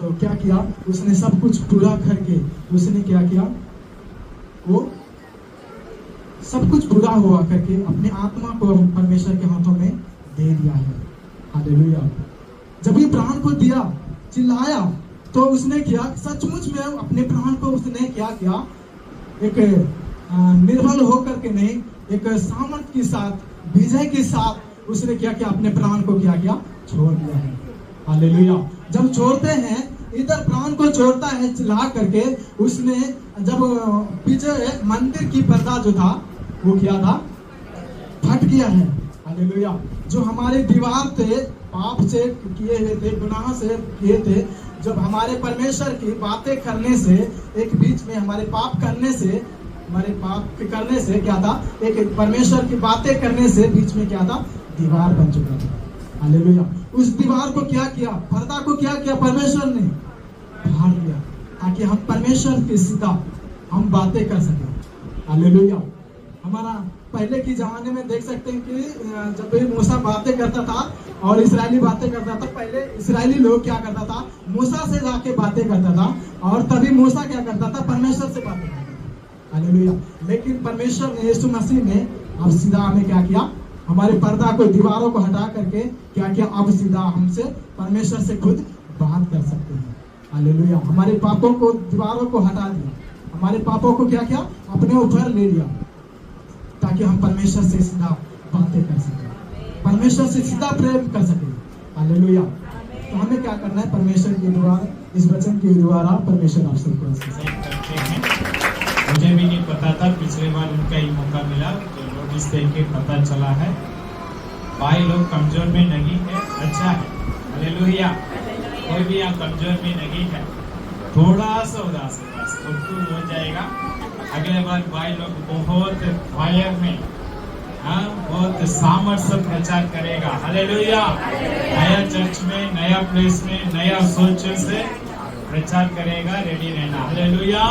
तो क्या किया, उसने सब कुछ पूरा करके उसने क्या किया, वो सब कुछ पूरा हुआ करके अपने आत्मा को परमेश्वर के हाथों में दे दिया है। हालेलुया। जब ये प्राण को दिया, चिल्लाया, तो उसने किया, सचमुच में अपने प्राण को उसने क्या किया, एक निर्बल होकर के नहीं, एक सामर्थ के साथ, विजय के साथ उसने क्या किया, अपने प्राण को क्या किया, छोड़ दिया है। हालेलुया। जब छोड़ते हैं, इधर प्राण को छोड़ता है चिल्ला करके, उसने जब पीछे मंदिर की पर्दा जो था वो क्या था, फट गया है। हालेलुया। जो हमारे दीवार थे, पाप से किए हुए थे, गुनाह से किए थे, जब हमारे परमेश्वर की बातें करने से, एक बीच में हमारे पाप करने से, हमारे पाप करने से क्या था, एक परमेश्वर की बातें करने से बीच में क्या था, दीवार बन चुका था। हालेलुया। उस दीवार को क्या किया, पर्दा को क्या किया, परमेश्वर ने फाड़ दिया, ताकि हम परमेश्वर के सीधा हम बातें कर सकें। हालेलुया। हमारा पहले की जमाने में देख सकते हैं कि जब भी मूसा बातें करता था और इस्राएली बातें करता था, पहले इस्राएली लोग क्या करता था, मूसा से जाके बातें करता था, और तभी मूसा क्या करता था, परमेश्वर से बातें करता था। हालेलुया। लेकिन परमेश्वर ने, यीशु मसीह ने अब सीधा हमें क्या किया, हमारे पर्दा को, दीवारों को हटा करके क्या किया, अब सीधा हमसे परमेश्वर से खुद बात कर सकते हैं। हालेलुया। हमारे पापों को, दीवारों को हटा दिया, हमारे पापों को क्या किया, अपने ऊपर ले लिया, ताकि हम परमेश्वर से सीधा बातें कर सकें, परमेश्वर से सीधा प्रेम कर सकें। हालेलुया। तो हमें क्या करना है, परमेश्वर के द्वारा, इस वचन के द्वारा परमेश्वर आप सबको करते हैं। मुझे भी नहीं पता था, पिछले बार उनका ही मौका मिला, तो नोटिस देख के पता चला है भाई लोग कमजोर में नहीं है, अच्छा है। हालेलुया। कोई भी यहाँ कमजोर भी नहीं है, थोड़ा सा उदास हो जाएगा। अगले बार भाई लोग बहुत फायर में बहुत सामर्थ्य प्रचार करेगा। हालेलुया। नया चर्च में, नया प्लेस में, नया सोच से प्रचार करेगा। रेडी रहना। हालेलुया।